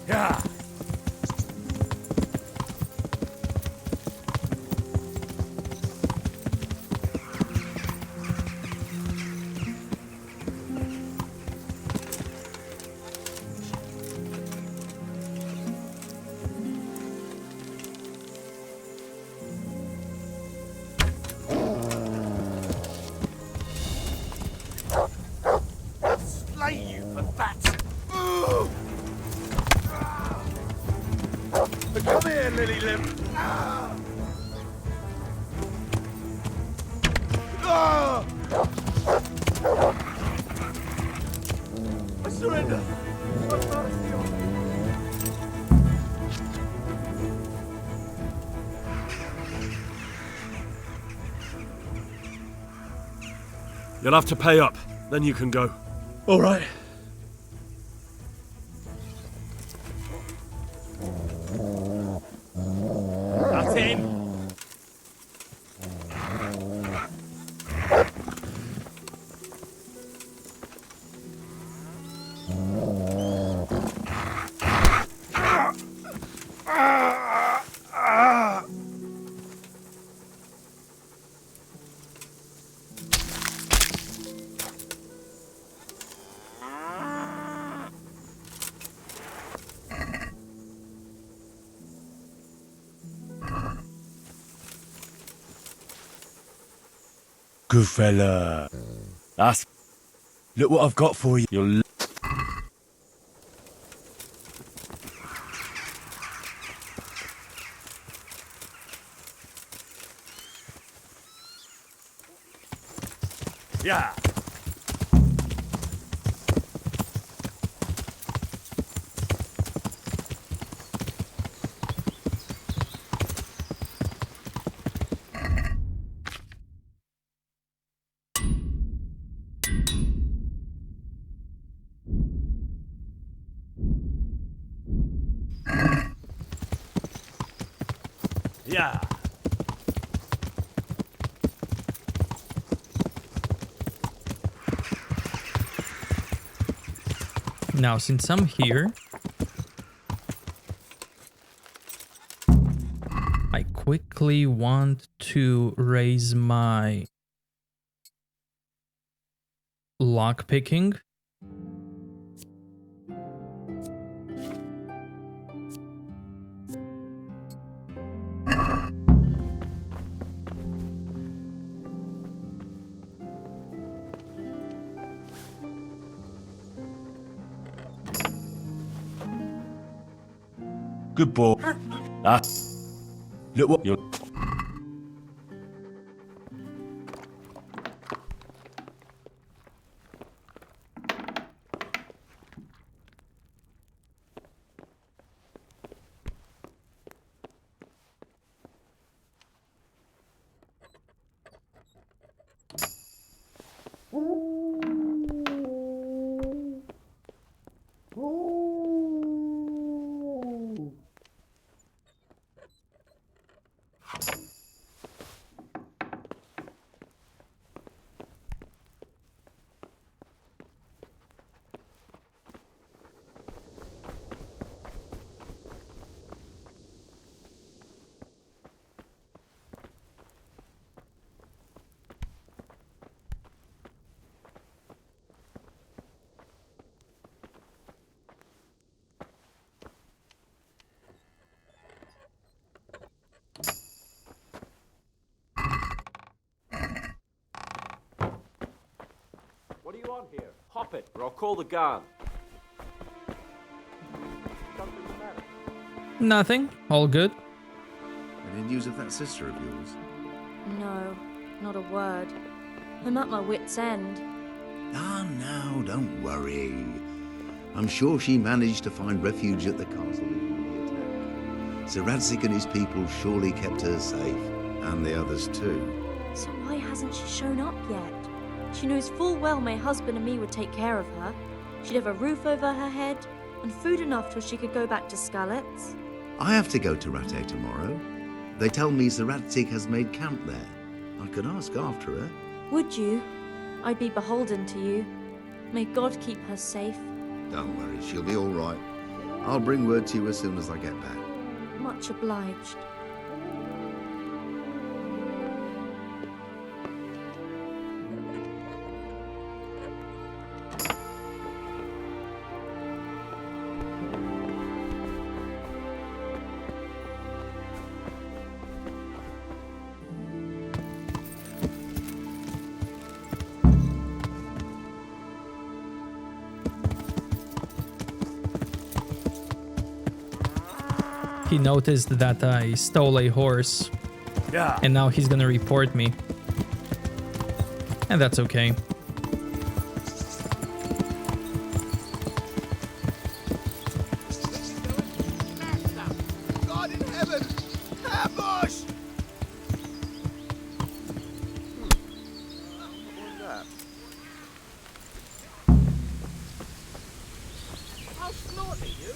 Yeah. Slay you for that! Ooh. Come here, Lily Limb! Ah. Ah. I surrender! Have mercy on me. You'll have to pay up, then you can go. All right. That's in. Good fella. That's... Look what I've got for you. You'll... Yeah. Yeah. Now, since I'm here, I quickly want to raise my lockpicking. Good boy. Look what you're... you want here? Hop it, or I'll call the guard. Something the matter? Nothing. All good. Any news of that sister of yours? No, not a word. I'm at my wit's end. Ah, no, don't worry. I'm sure she managed to find refuge at the castle before the attack. Sir Radzik and his people surely kept her safe, and the others too. So why hasn't she shown up yet? She knows full well my husband and me would take care of her. She'd have a roof over her head, and food enough till she could go back to Skalitz. I have to go to Rattay tomorrow. They tell me Sir Radzik has made camp there. I could ask after her. Would you? I'd be beholden to you. May God keep her safe. Don't worry, she'll be all right. I'll bring word to you as soon as I get back. Much obliged. He noticed that I stole a horse. Yeah. And now he's gonna report me. And that's okay. God in heaven! Ambush! I'll slaughter you!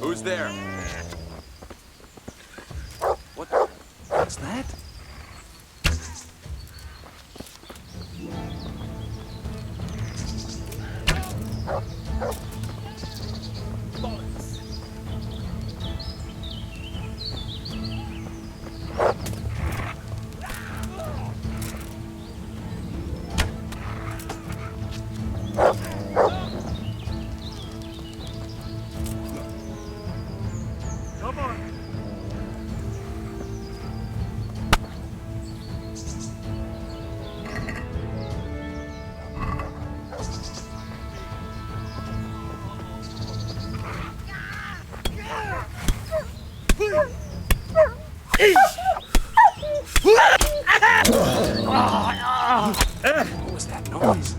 Who's there? What's that? Come on. What was that noise?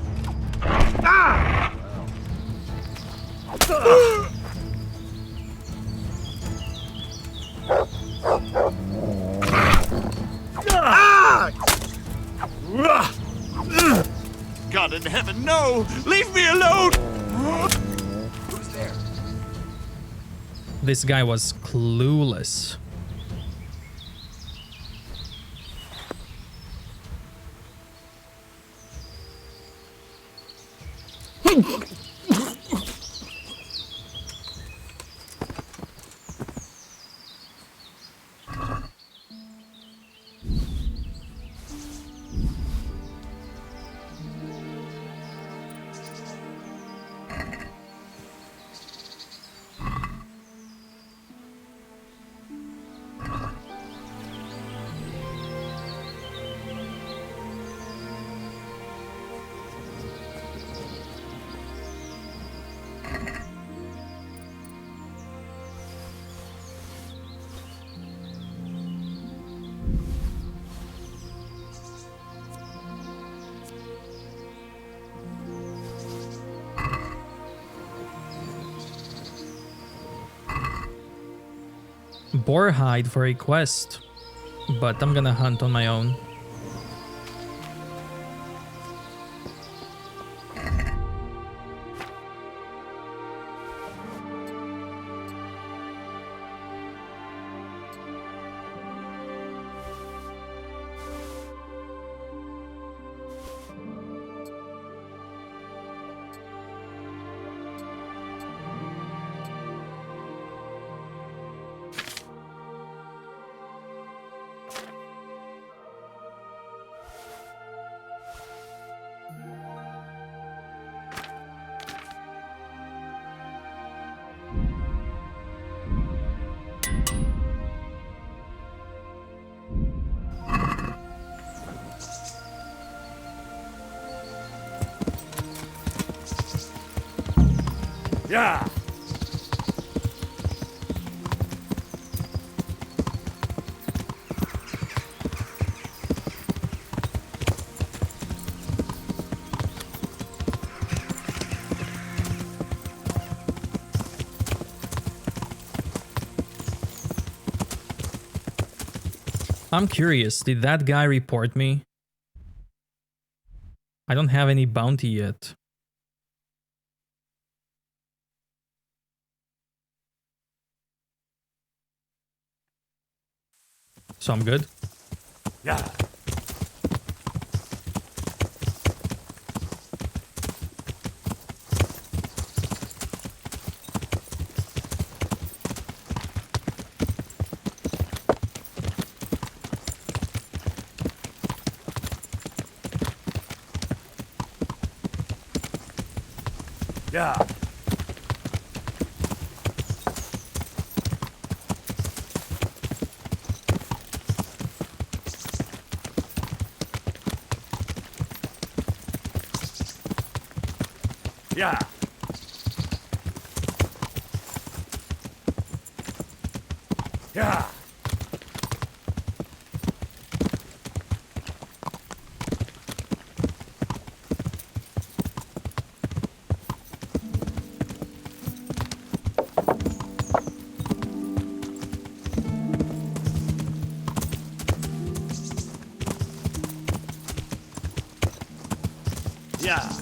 God in heaven, no! Leave me alone! Who's there? This guy was clueless. Boar hide for a quest, but I'm gonna hunt on my own. Yeah. I'm curious, did that guy report me? I don't have any bounty yet. So I'm good? Yeah. Yeah. Yeah. Yeah. Yeah.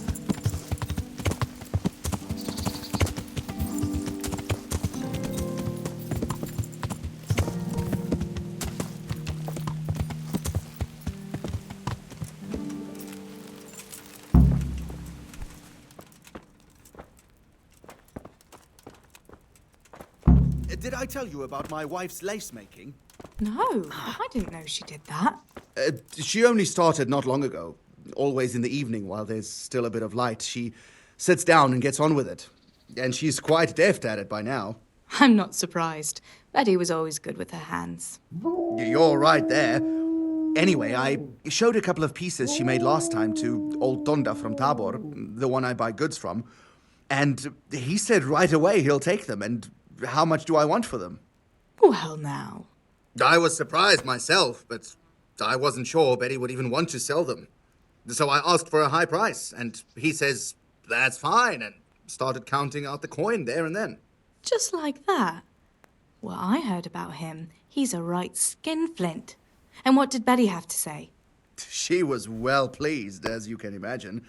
Did I tell you about my wife's lace making? No, I didn't know she did that. She only started not long ago. Always in the evening while there's still a bit of light. She sits down and gets on with it. And she's quite deft at it by now. I'm not surprised. Betty was always good with her hands. You're right there. Anyway, I showed a couple of pieces she made last time to old Tonda from Talmberg, the one I buy goods from. And he said right away he'll take them. And how much do I want for them? Well, now. I was surprised myself, but I wasn't sure Betty would even want to sell them. So I asked for a high price, and he says, that's fine, and started counting out the coin there and then. Just like that? Well, I heard about him. He's a right skinflint. And what did Betty have to say? She was well pleased, as you can imagine.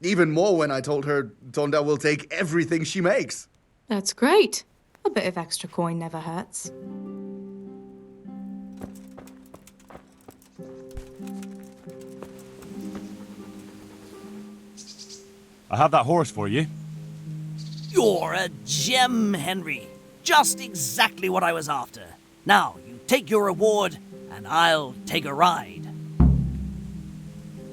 Even more when I told her Tonda will take everything she makes. That's great. A bit of extra coin never hurts. I have that horse for you. You're a gem, Henry. Just exactly what I was after. Now, you take your reward, and I'll take a ride.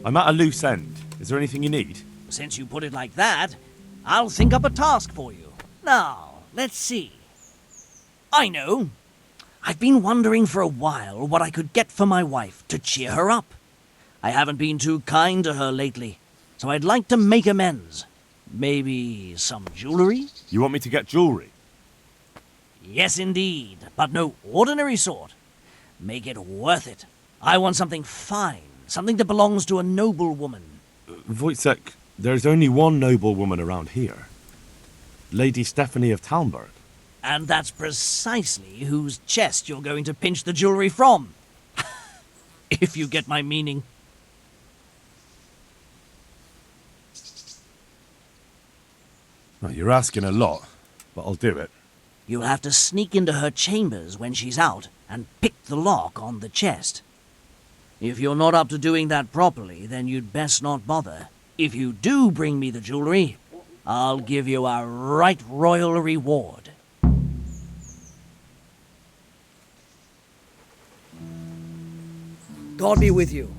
I'm at a loose end. Is there anything you need? Since you put it like that, I'll think up a task for you. Now, let's see. I know. I've been wondering for a while what I could get for my wife to cheer her up. I haven't been too kind to her lately, so I'd like to make amends. Maybe some jewelry? You want me to get jewelry? Yes, indeed, but no ordinary sort. Make it worth it. I want something fine, something that belongs to a noble woman. Wojciech, there's only one noble woman around here. Lady Stephanie of Talmberg. And that's precisely whose chest you're going to pinch the jewelry from. If you get my meaning. Well, you're asking a lot, but I'll do it. You'll have to sneak into her chambers when she's out and pick the lock on the chest. If you're not up to doing that properly, then you'd best not bother. If you do bring me the jewelry, I'll give you a right royal reward. God be with you.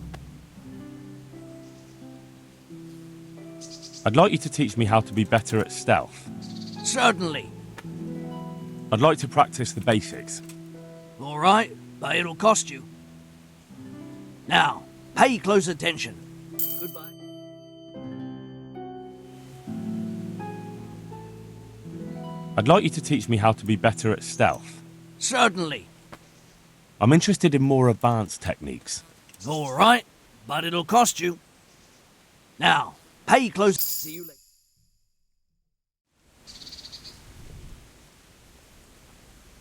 I'd like you to teach me how to be better at stealth. Certainly. I'd like to practice the basics. All right, but it'll cost you. Now, pay close attention. Goodbye. I'd like you to teach me how to be better at stealth. Certainly. I'm interested in more advanced techniques. All right, but it'll cost you. Now, pay close. See you later.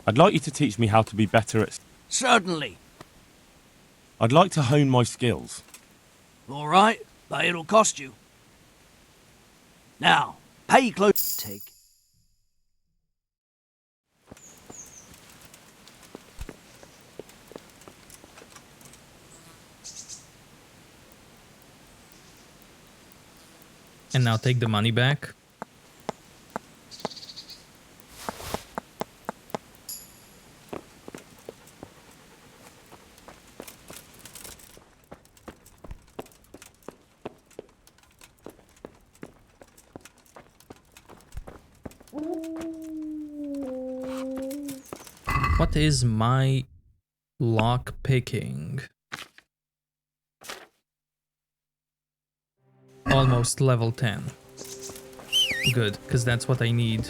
I'd like you to teach me how to be better at... Certainly. I'd like to hone my skills. All right, but it'll cost you. Now, pay close. Take. And now take the money back. What is my lockpicking? Almost level 10. Good, because that's what I need.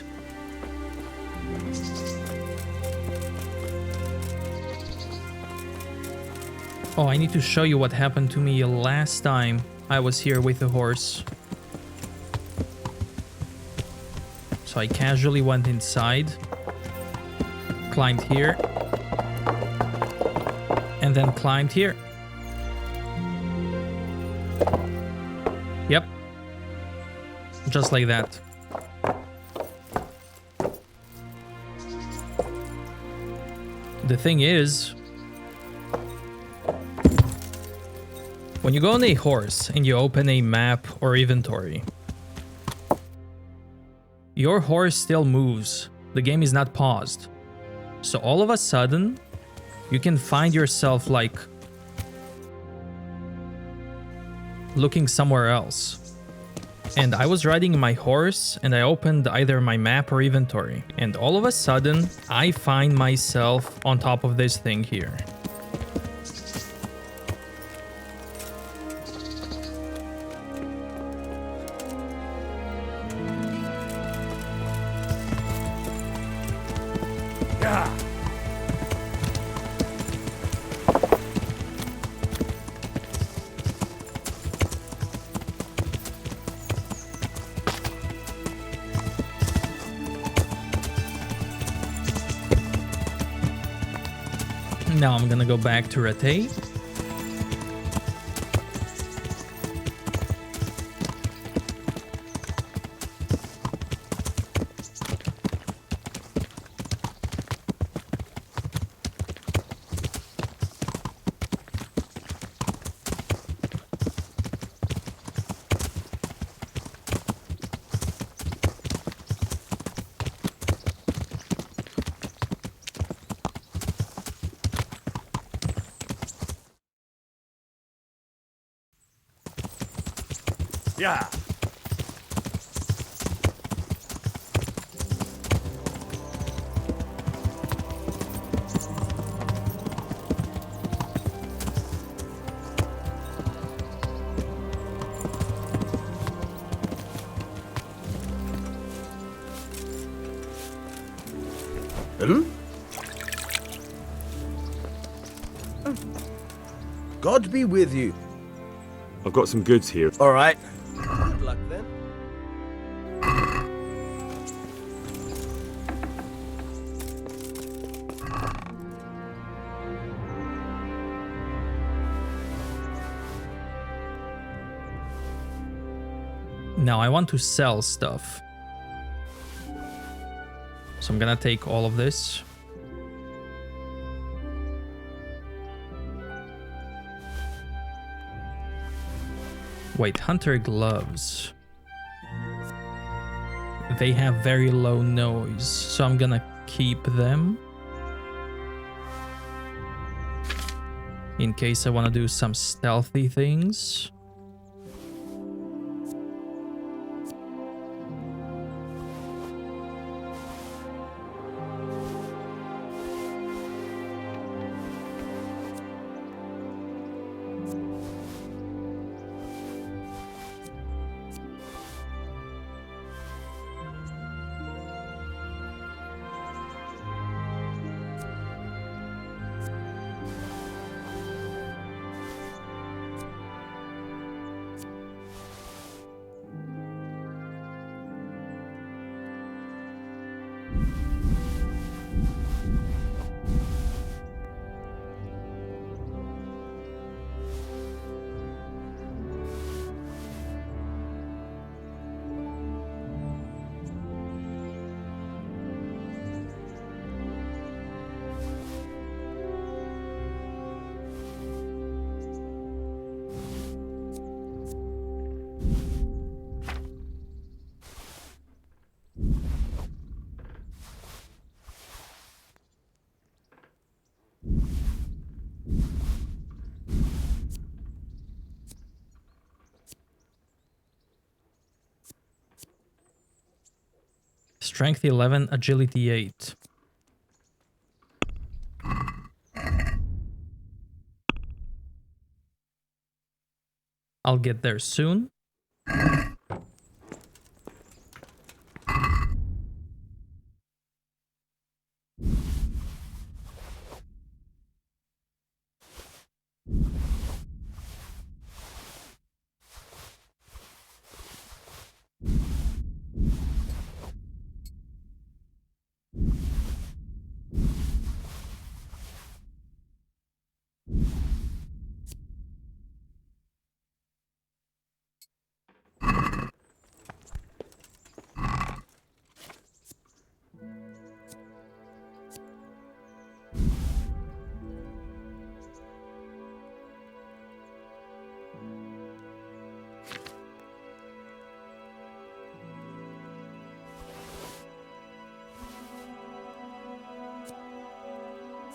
Oh, I need to show you what happened to me last time I was here with the horse. So I casually went inside, climbed here, and then climbed here. Yep. Just like that. The thing is, when you go on a horse and you open a map or inventory, your horse still moves. The game is not paused. So all of a sudden, you can find yourself like looking somewhere else. And I was riding my horse and I opened either my map or inventory. And all of a sudden, I find myself on top of this thing here. Now I'm gonna go back to Rattay. Yeah. God be with you. I've got some goods here. All right. Good luck then. Now I want to sell stuff. So I'm gonna take all of this. Wait, hunter gloves. They have very low noise, so I'm gonna keep them. In case I want to do some stealthy things. Strength 11, agility 8. I'll get there soon.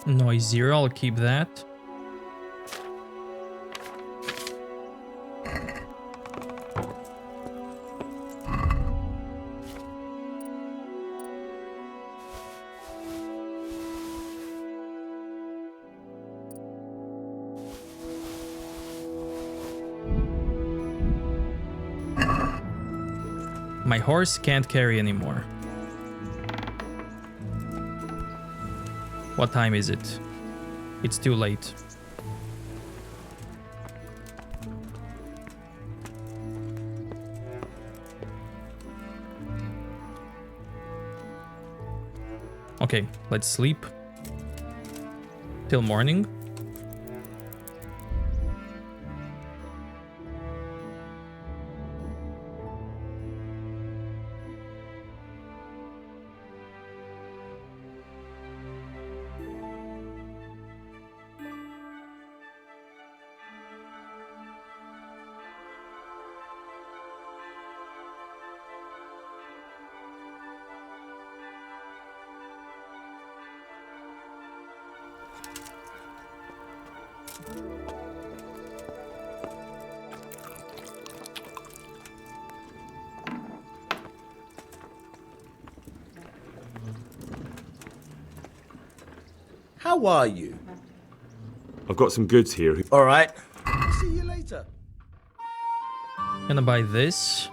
Noisier, I'll keep that. My horse can't carry anymore. What time is it? It's too late. Okay, let's sleep till morning. How are you? I've got some goods here. All right. See you later. Gonna buy this.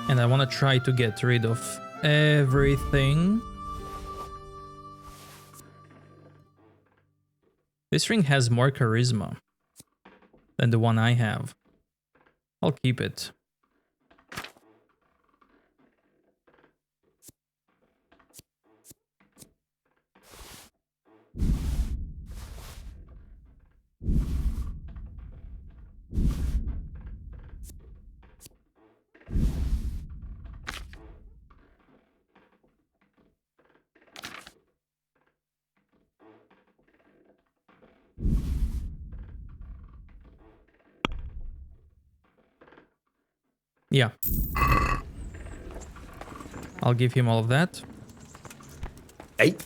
And I want to try to get rid of everything. This ring has more charisma than the one I have. I'll keep it. Yeah. I'll give him all of that. 8.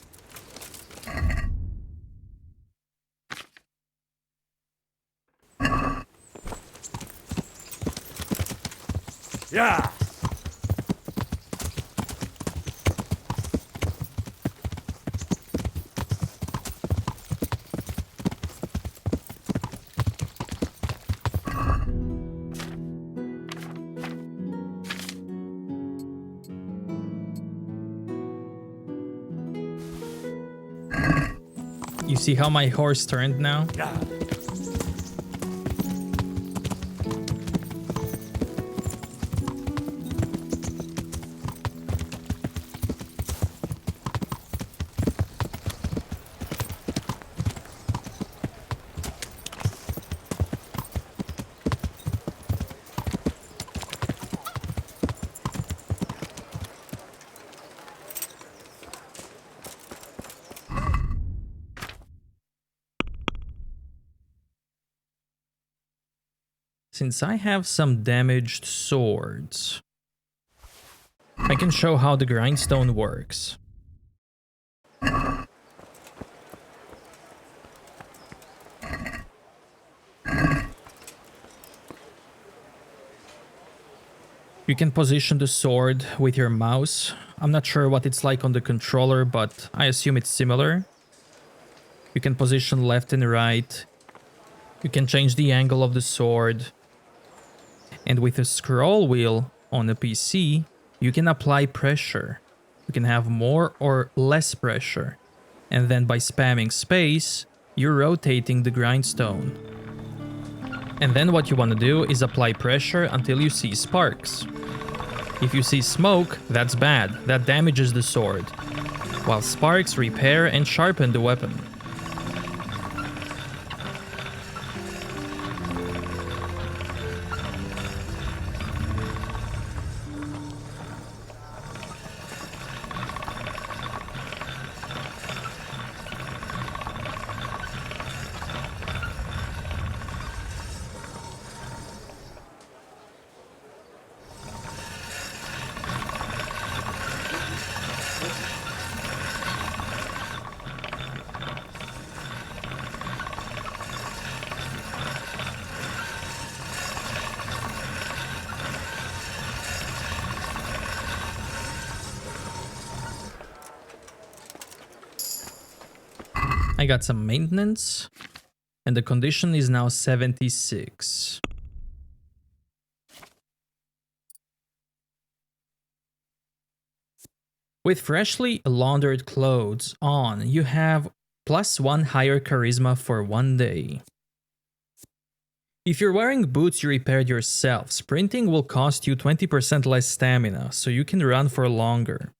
Yeah. You see how my horse turned now? Yeah. Since I have some damaged swords, I can show how the grindstone works. You can position the sword with your mouse. I'm not sure what it's like on the controller, but I assume it's similar. You can position left and right. You can change the angle of the sword. And with a scroll wheel on a PC, you can apply pressure. You can have more or less pressure. And then by spamming space, you're rotating the grindstone. And then what you want to do is apply pressure until you see sparks. If you see smoke, that's bad. That damages the sword. While sparks repair and sharpen the weapon. I got some maintenance, and the condition is now 76. With freshly laundered clothes on, you have +1 higher charisma for 1 day. If you're wearing boots you repaired yourself, sprinting will cost you 20% less stamina, so you can run for longer.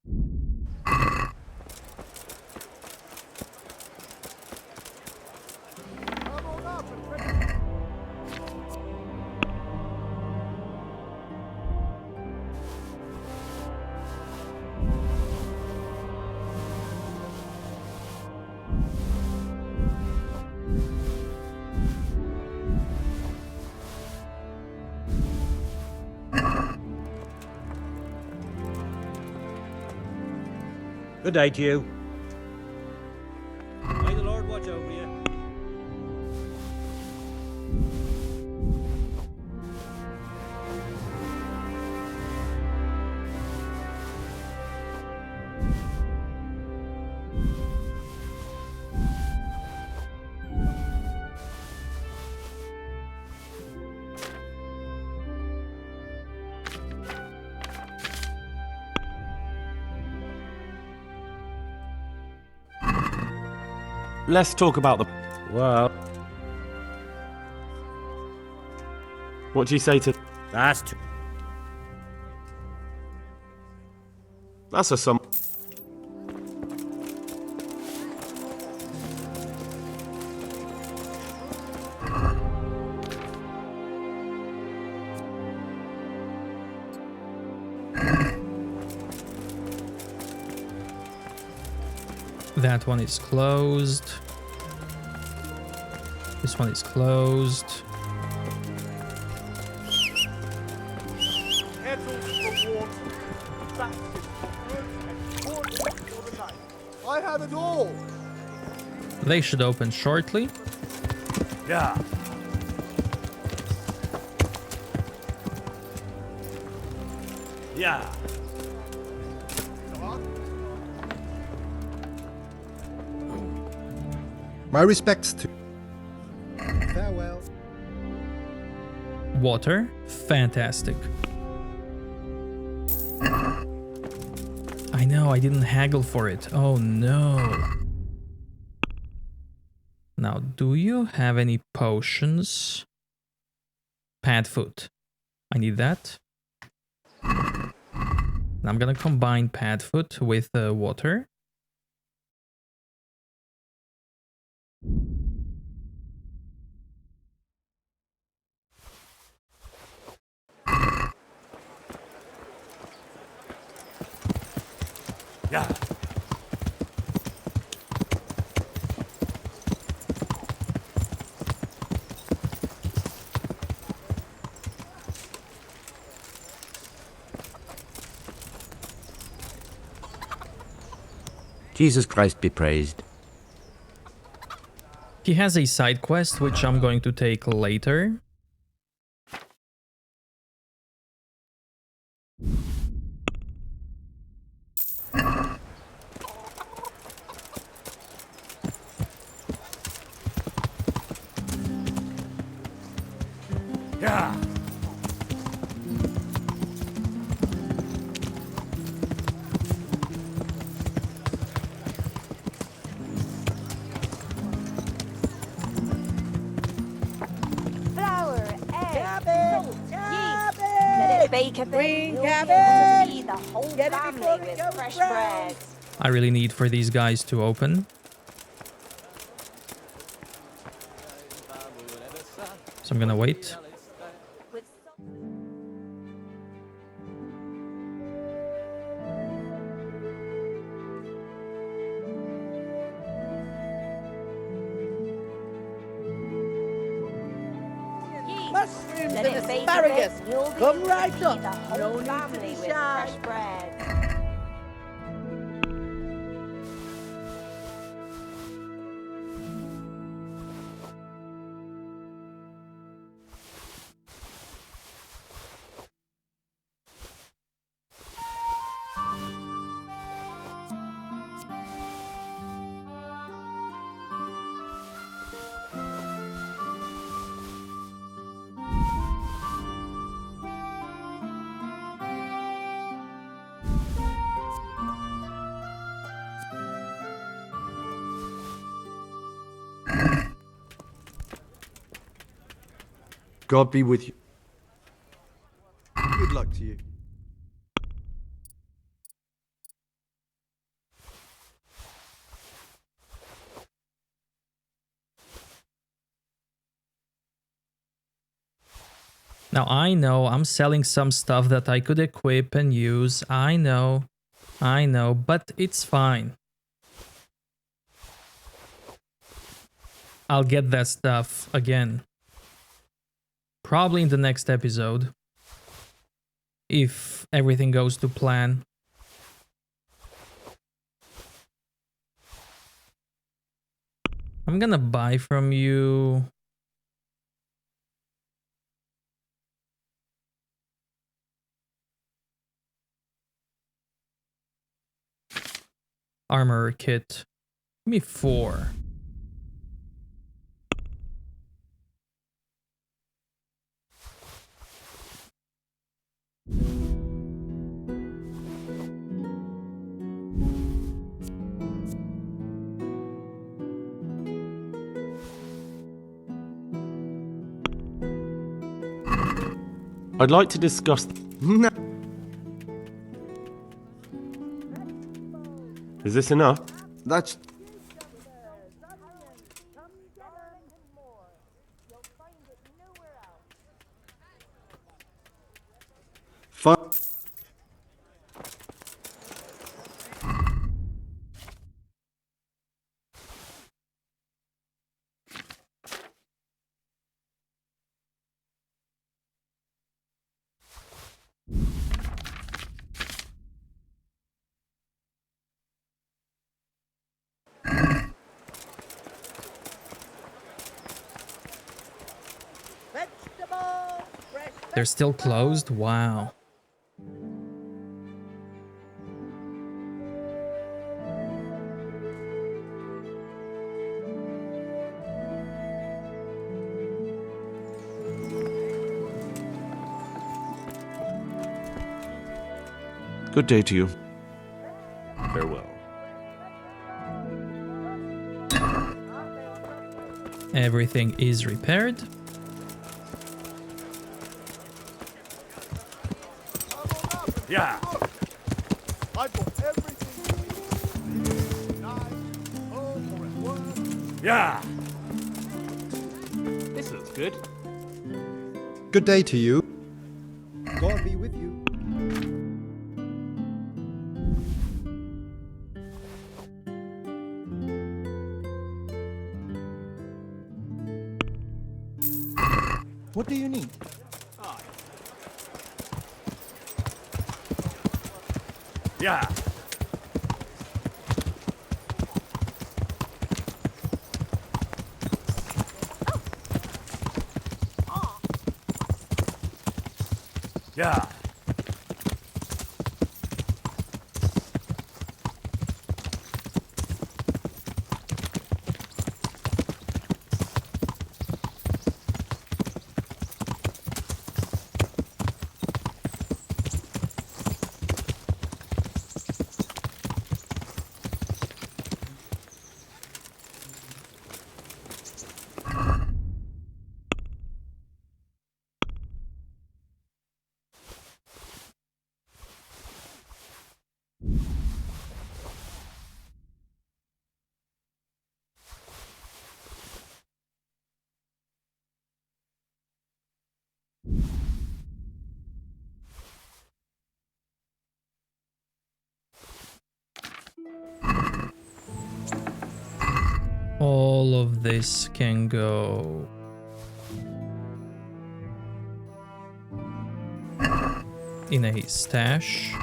Good day to you. May the Lord watch over you. Let's talk about the... Well... What do you say to... That's too... That's a sum... That one is closed. This one is closed. I have it all. They should open shortly. Yeah. Yeah. My respects to... Farewell. Water, fantastic. I know, I didn't haggle for it. Oh no. Now, do you have any potions? Pad foot. I need that. I'm gonna combine pad foot with water. Yeah. Jesus Christ be praised. He has a side quest which I'm going to take later. Yeah. Flour, egg, Cabbage! salt, yeast. Cabbage! Let it bake a bit. Green You'll be able to cabbage! feed the whole Get it family before it with goes fresh brown. bread. I really need for these guys to open. So I'm gonna wait. Mushrooms Let and it bake a asparagus! bit. You'll be Come able to right feed up! the whole No need to family be with shy! fresh bread. God be with you. Good luck to you. Now I know I'm selling some stuff that I could equip and use. I know, but it's fine. I'll get that stuff again. Probably in the next episode. If everything goes to plan. I'm gonna buy from you. Armor kit. Give me 4. I'd like to discuss... No. Is this enough? That's... Fine. Vegetables! Fresh They're still closed? Wow. Good day to you. Farewell. Everything is repaired. Yeah. I've got everything. Nice, home or at work. Yeah. This looks good. Good day to you. God be with you. What do you need? Yeah. Yeah. All of this can go in a stash.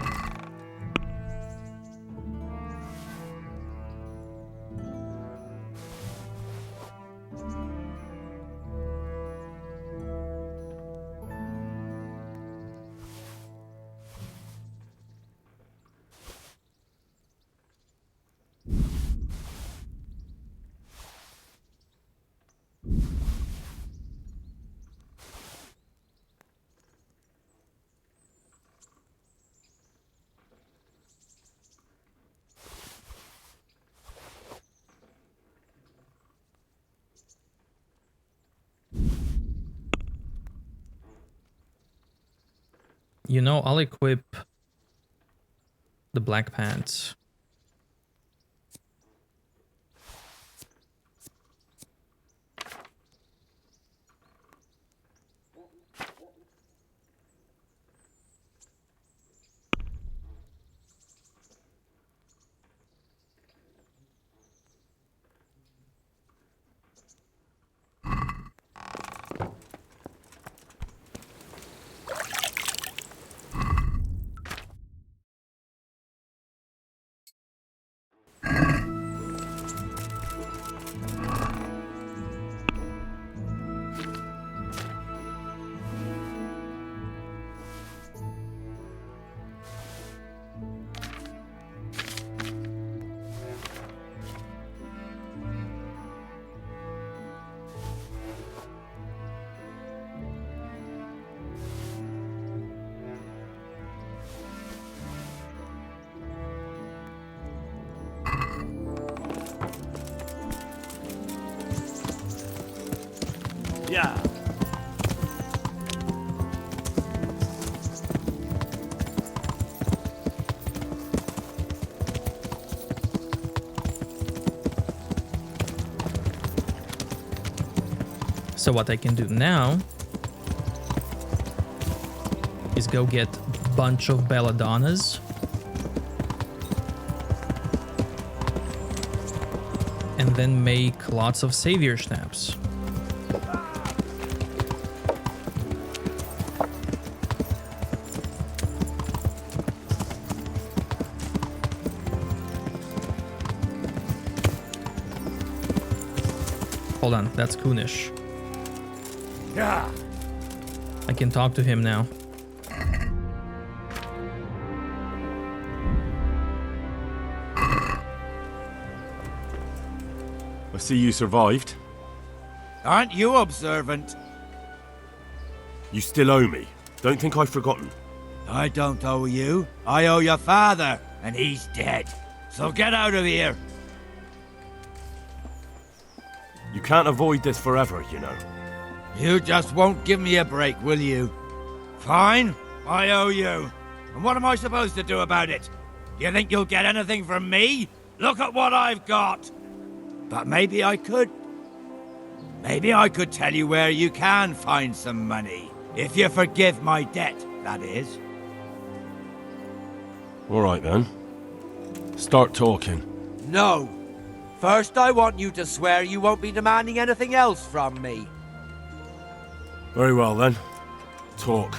You know, I'll equip the black pants. Yeah. So what I can do now is go get a bunch of belladonnas and then make lots of savior schnapps. Hold on, that's Kunish. Yeah. I can talk to him now. I see you survived. Aren't you observant? You still owe me. Don't think I've forgotten. I don't owe you. I owe your father, and he's dead. So get out of here. You can't avoid this forever, you know. You just won't give me a break, will you? Fine, I owe you. And what am I supposed to do about it? Do you think you'll get anything from me? Look at what I've got. But maybe I could. Maybe I could tell you where you can find some money. If you forgive my debt, that is. All right, then. Start talking. No. First, I want you to swear you won't be demanding anything else from me. Very well, then. Talk.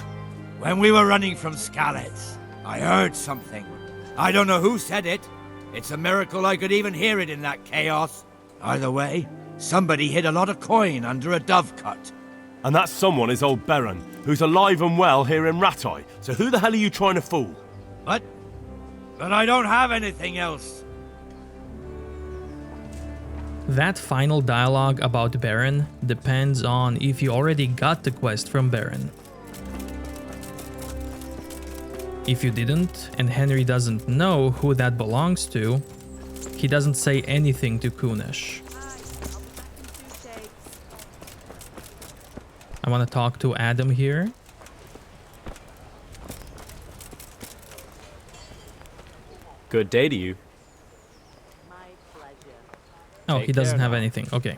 When we were running from Skalitz, I heard something. I don't know who said it. It's a miracle I could even hear it in that chaos. Either way, somebody hid a lot of coin under a dovecut. And that someone is old Baron, who's alive and well here in Rattay. So who the hell are you trying to fool? But I don't have anything else. That final dialogue about Baron depends on if you already got the quest from Baron. If you didn't, and Henry doesn't know who that belongs to, he doesn't say anything to Kunish. I want to talk to Adam here. Good day to you. Oh, Take he doesn't care have now. anything. Okay.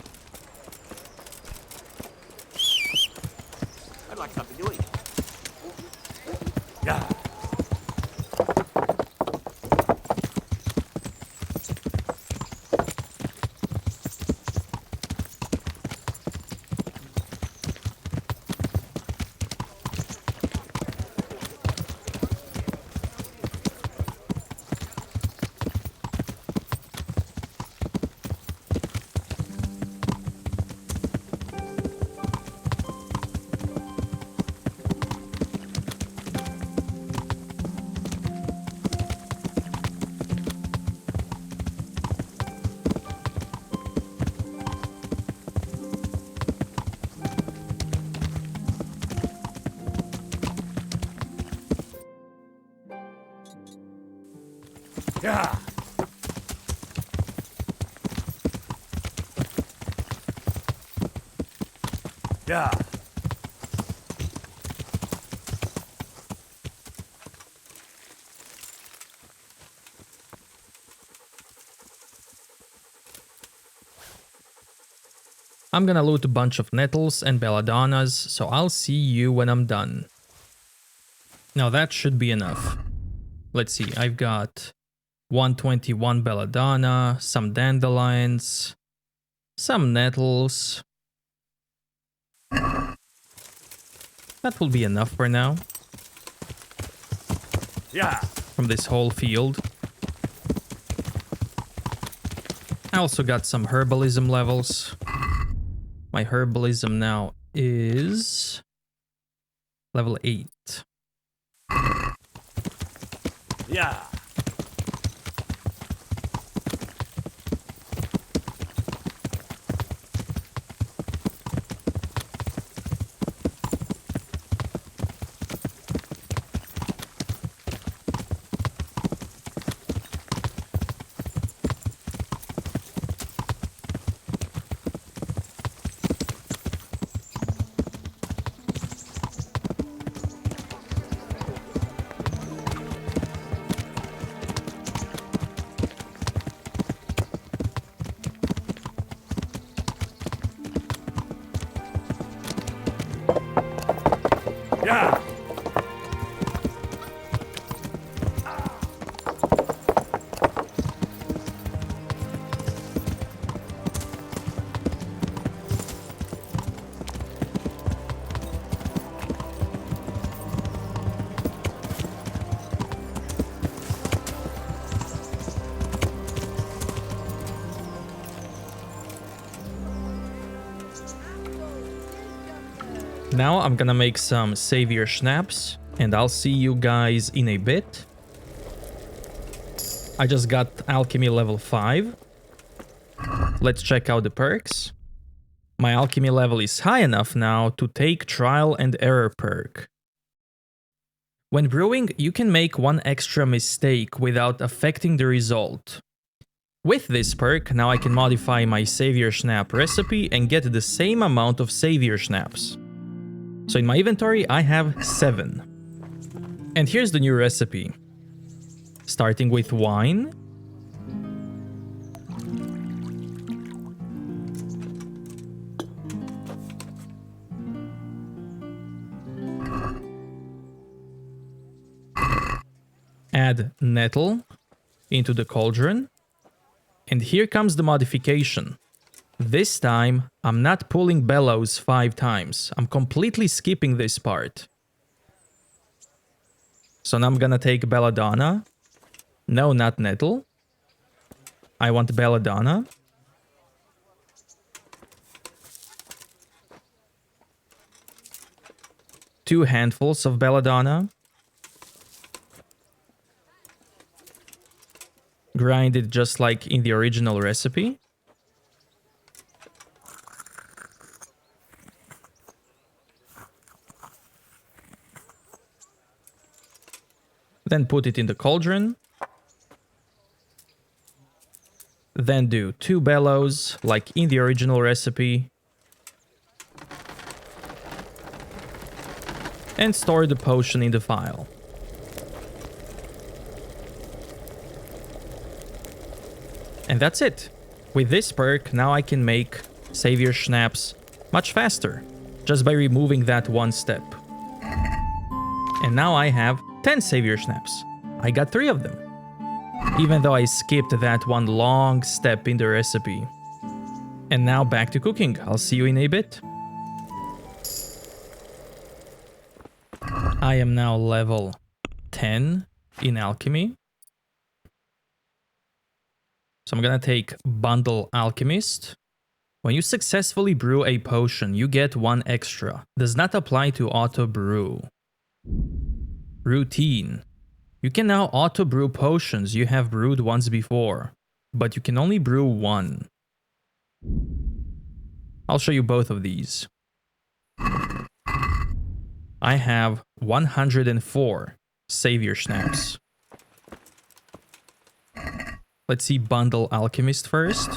I'd like something to eat. Yeah. Yeah. Yeah. I'm gonna loot a bunch of nettles and belladonnas, so I'll see you when I'm done. Now that should be enough. Let's see, I've got 121 belladonna, some dandelions, some nettles. That will be enough for now. Yeah. From this whole field. I also got some herbalism levels. My herbalism now is level 8. Yeah. Yeah. Now I'm gonna make some savior schnapps, and I'll see you guys in a bit. I just got alchemy level 5. Let's check out the perks. My alchemy level is high enough now to take trial and error perk. When brewing, you can make one extra mistake without affecting the result. With this perk, now I can modify my savior schnapp recipe and get the same amount of savior schnapps. So in my inventory, I have 7. And here's the new recipe. Starting with wine. Add nettle into the cauldron. And here comes the modification. This time, I'm not pulling bellows 5 times. I'm completely skipping this part. So now I'm gonna take belladonna. No, not nettle. I want belladonna. Two handfuls of belladonna. Grind it just like in the original recipe. Then put it in the cauldron. Then do 2 bellows, like in the original recipe. And store the potion in the vial. And that's it. With this perk, now I can make savior schnapps much faster, just by removing that one step. And now I have 10 savior schnapps. I got 3 of them. Even though I skipped that one long step in the recipe. And now back to cooking. I'll see you in a bit. I am now level 10 in alchemy. So I'm gonna take Bundle Alchemist. When you successfully brew a potion, you get 1 extra. Does not apply to auto brew. Routine. You can now auto brew potions you have brewed once before, but you can only brew 1. I'll show you both of these. I have 104 savior schnapps. Let's see Bundle Alchemist first.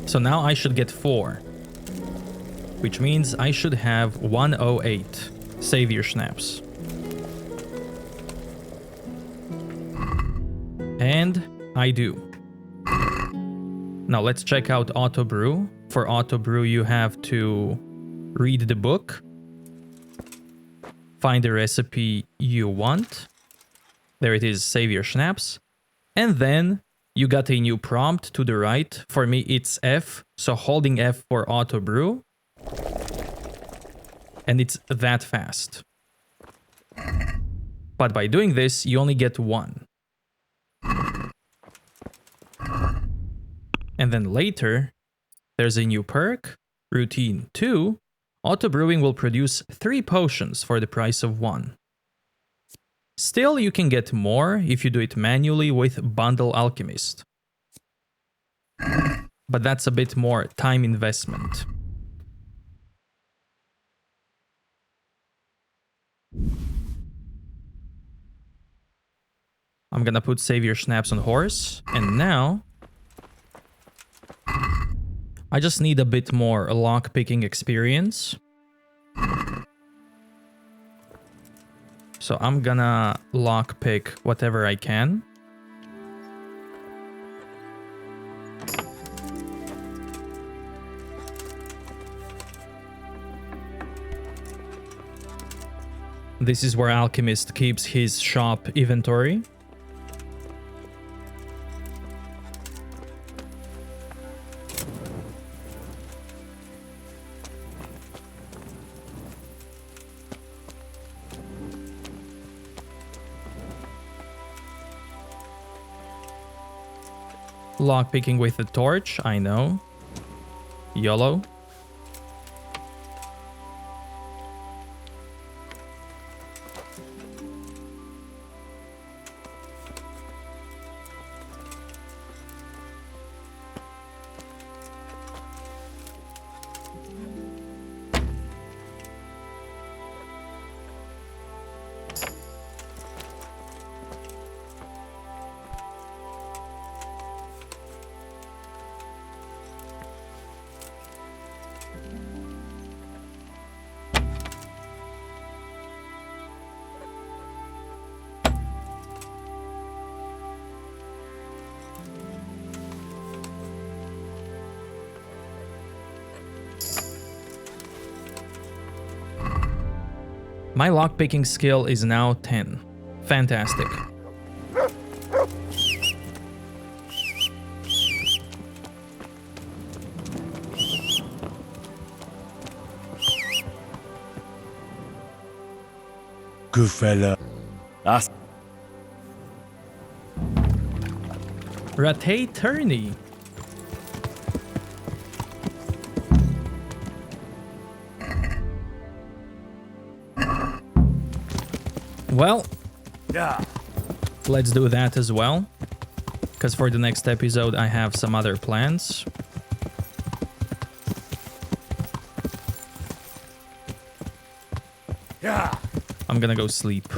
So now I should get 4, which means I should have 108 Savior Schnapps. And I do. Now let's check out Auto Brew. For Auto Brew, you have to read the book, find the recipe you want. There it is, Savior Schnapps. And then you got a new prompt to the right. For me, it's F, so holding F for Auto Brew. And it's that fast. But by doing this, you only get 1. And then later, there's a new perk, Routine 2. Auto Brewing will produce 3 potions for the price of 1. Still, you can get more if you do it manually with Bundle Alchemist. But that's a bit more time investment. I'm gonna put Savior Schnapps on horse, and now I just need a bit more lockpicking experience. So I'm gonna lockpick whatever I can. This is where Alchemist keeps his shop inventory. Lockpicking with the torch, I know. YOLO. My lockpicking skill is now 10. Fantastic. Good fella. That's Rattay tourney. Well, yeah. Let's do that as well. Because for the next episode, I have some other plans. Yeah. I'm gonna go sleep.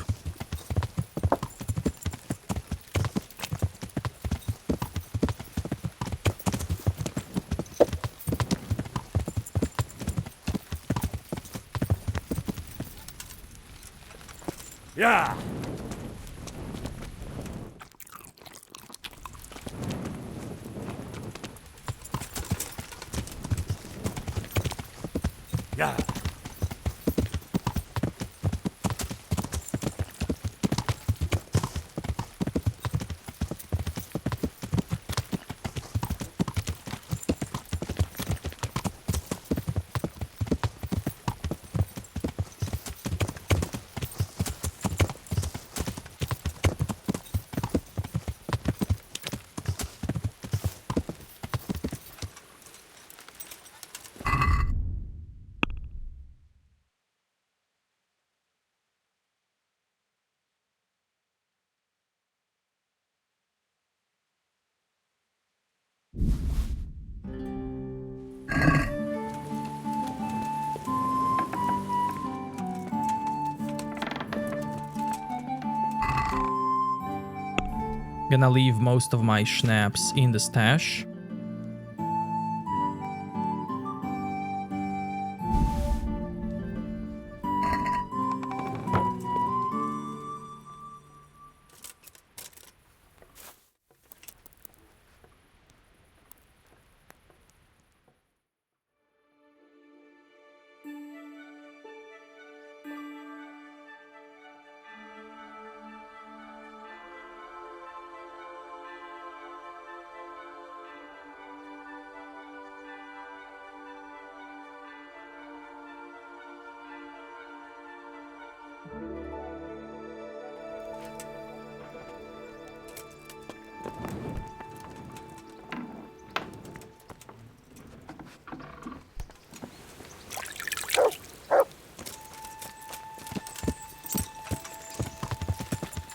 Yeah. Yeah. Gonna leave most of my schnapps in the stash.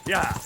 Yeah.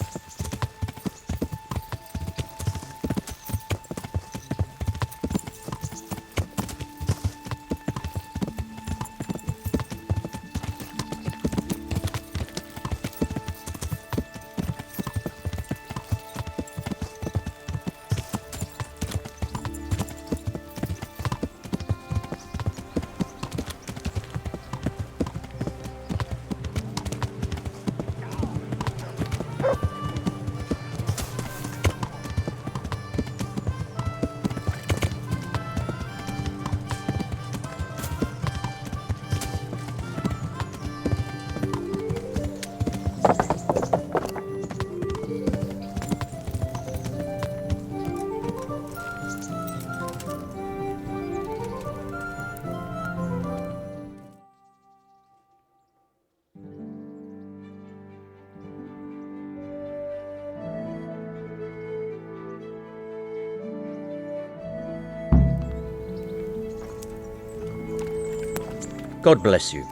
God bless you.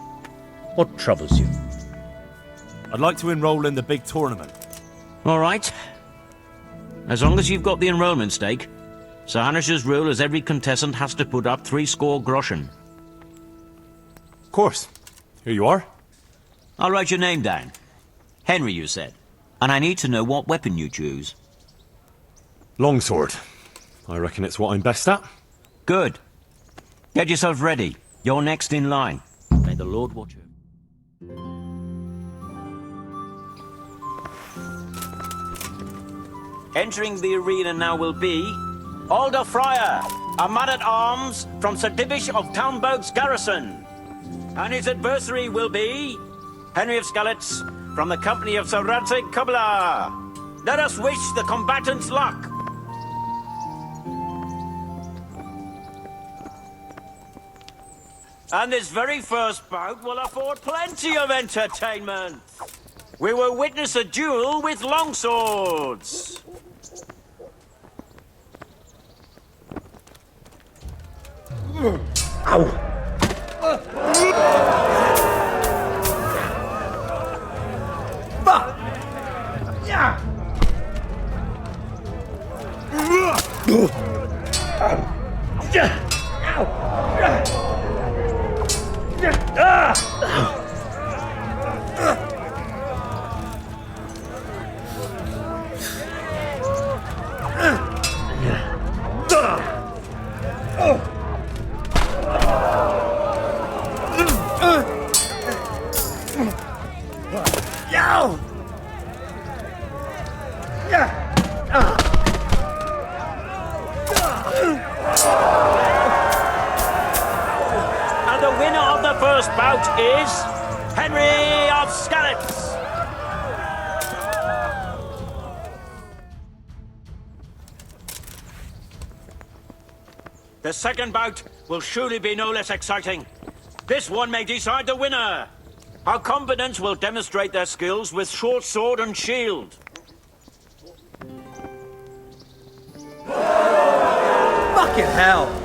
What troubles you? I'd like to enroll in the big tournament. All right. As long as you've got the enrollment stake, Sir Hanish's rule is every contestant has to put up 60 groschen. Of course. Here you are. I'll write your name down. Henry, you said. And I need to know what weapon you choose. Longsword. I reckon it's what I'm best at. Good. Get yourself ready. You're next in line. May the Lord watch you. Entering the arena now will be Alder Friar, a man-at-arms from Sir Divish of Talmberg's garrison. And his adversary will be Henry of Skalitz from the company of Sir Rattay Kubla. Let us wish the combatants luck. And this very first bout will afford plenty of entertainment. We will witness a duel with longswords. Ow! bout is Henry of Skalitz. The second bout will surely be no less exciting. This one may decide the winner. Our combatants will demonstrate their skills with short sword and shield. Fucking hell!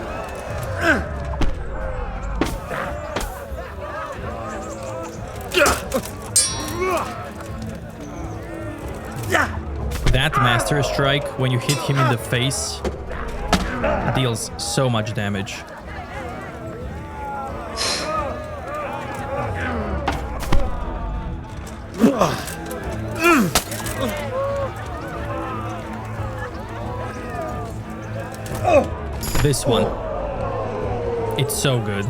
That Master Strike, when you hit him in the face, deals so much damage. This one, it's so good.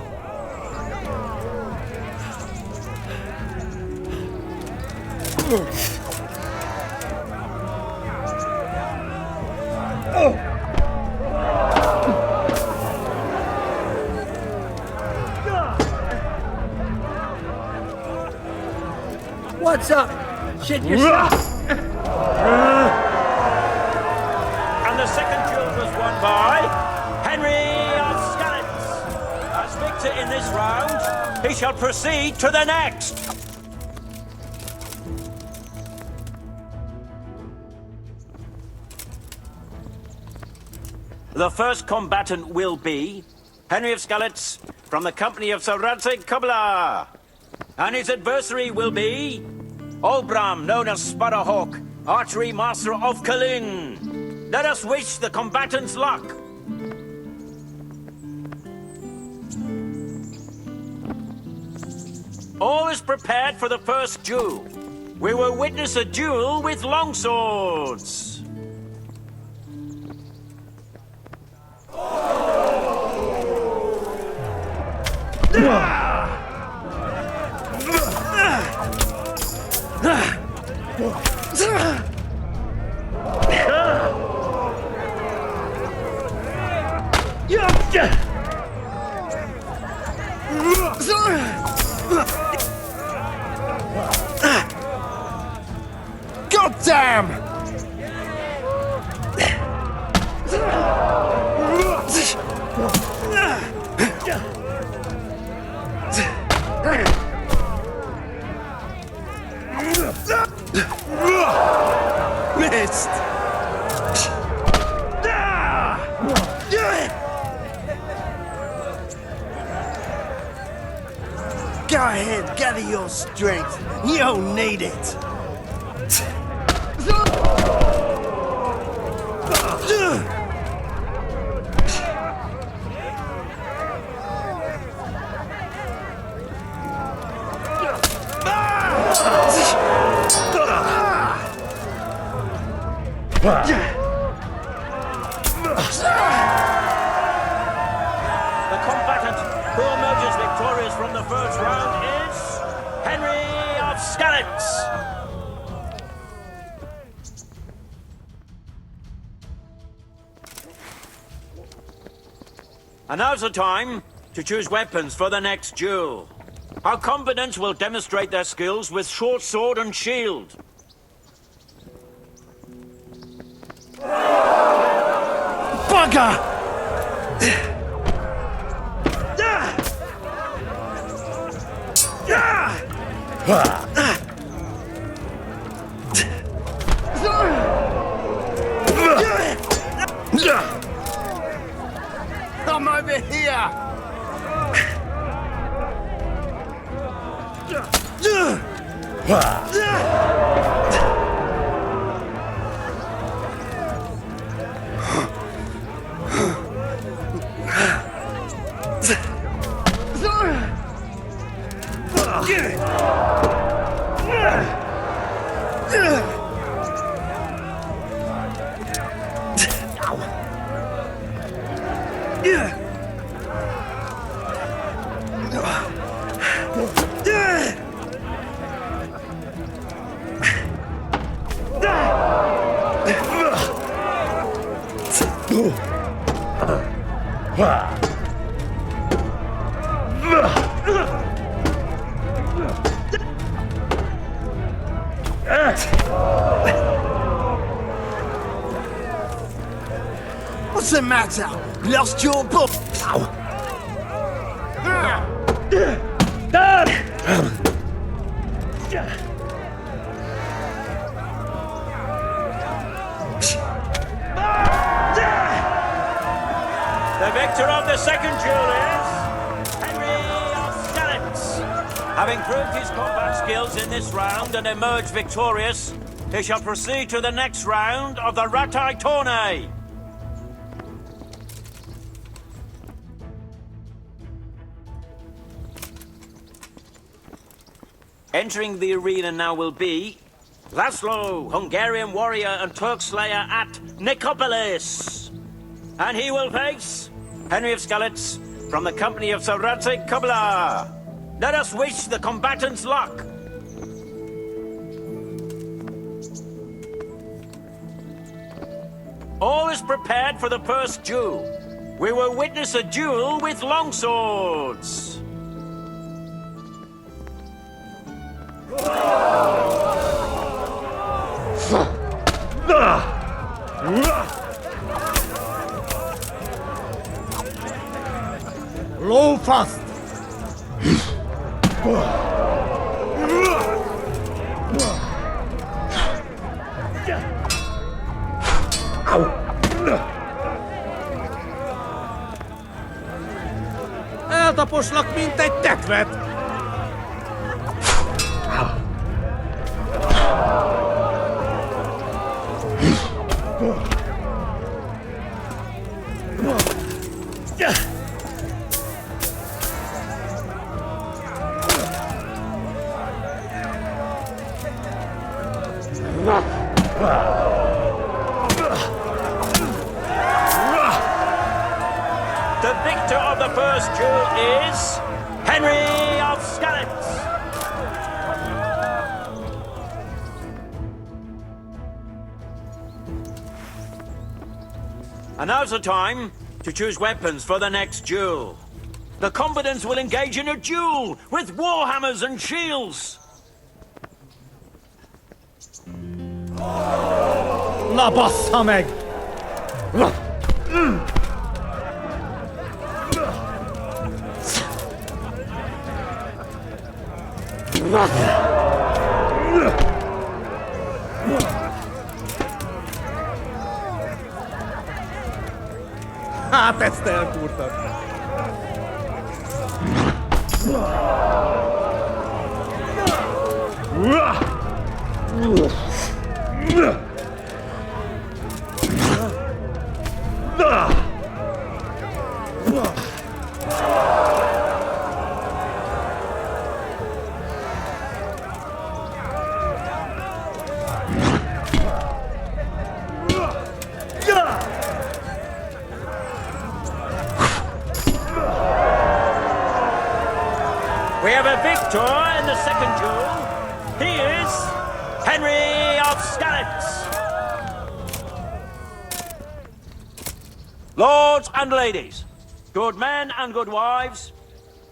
What's up? Shit yourself. And the second duel was won by Henry of Skalitz. As victor in this round, he shall proceed to the next. The first combatant will be Henry of Skalitz from the company of Sir Rattay Kubla. And his adversary will be Olbram, known as Sparrowhawk, archery master of Kalin. Let us wish the combatants luck. All is prepared for the first duel. We will witness a duel with longswords. God damn! Missed! Go ahead, gather your strength. You'll need it. The combatant who emerges victorious from the first round is Henry of Skalitz. And now's the time to choose weapons for the next duel. Our combatants will demonstrate their skills with short sword and shield. Bugger! I'm over here! What's the matter? Lost your book? The victor of the second duel is Henry of Skalitz. Having proved his combat skills in this round and emerged victorious, he shall proceed to the next round of the Rattay tourney. Entering the arena now will be Laszlo, Hungarian warrior and Turk slayer at Nicopolis. And he will face Henry of Skalitz from the company of Sir Rattay. Let us wish the combatants luck. All is prepared for the first duel. We will witness a duel with longswords. Low fast. Eltaposlak, mint egy tekvet! The victor of the first duel is Henry of Skalitz. And now's the time to choose weapons for the next duel. The combatants will engage in a duel with warhammers and shields. Na bassza meg! Hát ezt elkúrtad! We have a victor in the second duel. He is Henry of Skalitz. Lords and ladies, good men and good wives,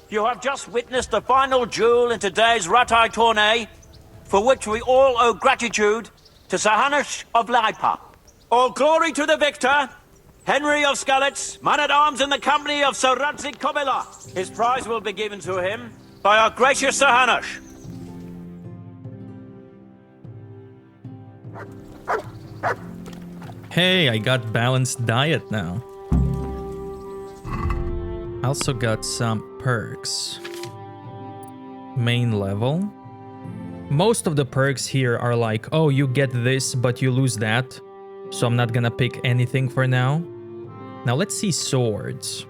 you have just witnessed the final duel in today's Rattay tourney, for which we all owe gratitude to Sahanush of Laipa. All glory to the victor, Henry of Skalitz, man-at-arms in the company of Sir Rattay. His prize will be given to him by our gracious Sahanush. Hey, I got balanced diet now. I also got some perks. Main level. Most of the perks here are like, oh, you get this, but you lose that. So I'm not gonna pick anything for now. Now let's see swords.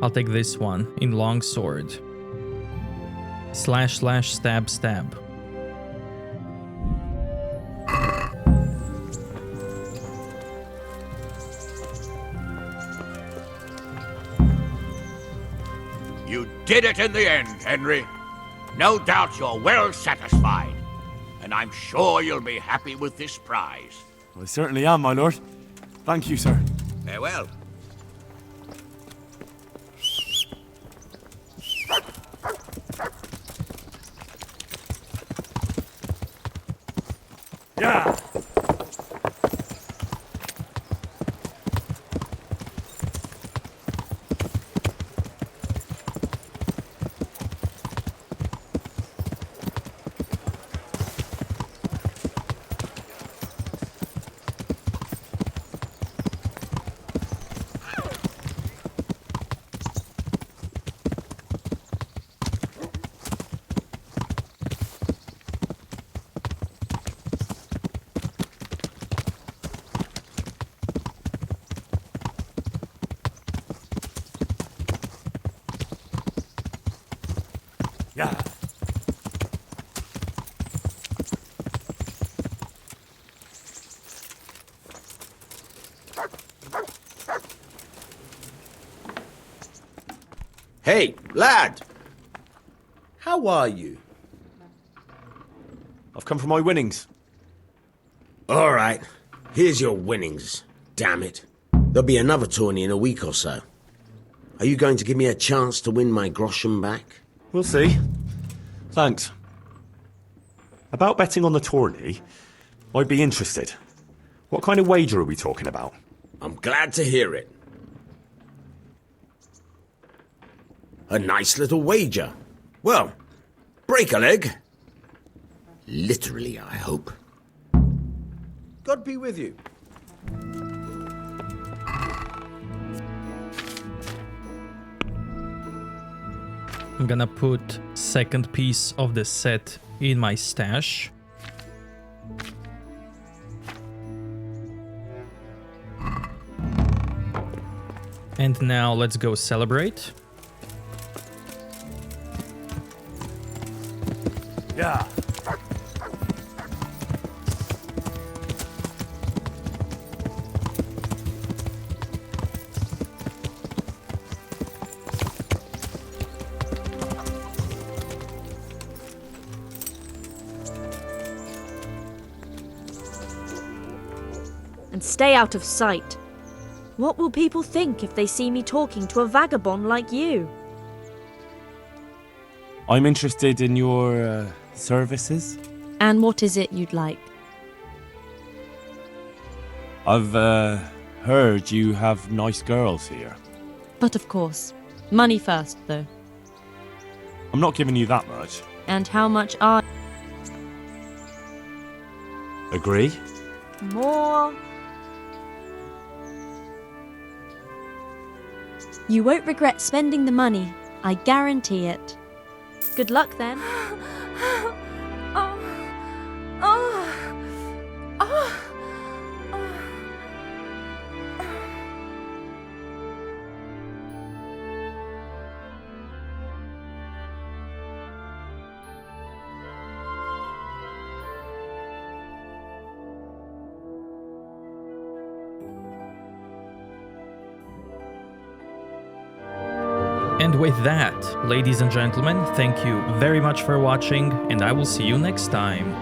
I'll take this one in longsword. Slash, slash, stab, stab. You did it in the end, Henry. No doubt you're well satisfied. And I'm sure you'll be happy with this prize. I certainly am, my lord. Thank you, sir. Farewell. Hey, lad! How are you? I've come for my winnings. All right, here's your winnings. Damn it. There'll be another tourney in a week or so. Are you going to give me a chance to win my groschen back? We'll see. Thanks. About betting on the tourney, I'd be interested. What kind of wager are we talking about? I'm glad to hear it. A nice little wager. Well, break a leg. Literally, I hope. God be with you. I'm gonna put second piece of the set in my stash. And now let's go celebrate. Yeah. And stay out of sight. What will people think if they see me talking to a vagabond like you? I'm interested in your services. And what is it you'd like? I've heard you have nice girls here. But of course, money first, though. I'm not giving you that much. And how much are... Agree? More... You won't regret spending the money. I guarantee it. Good luck then. And with that, ladies and gentlemen, thank you very much for watching, and I will see you next time.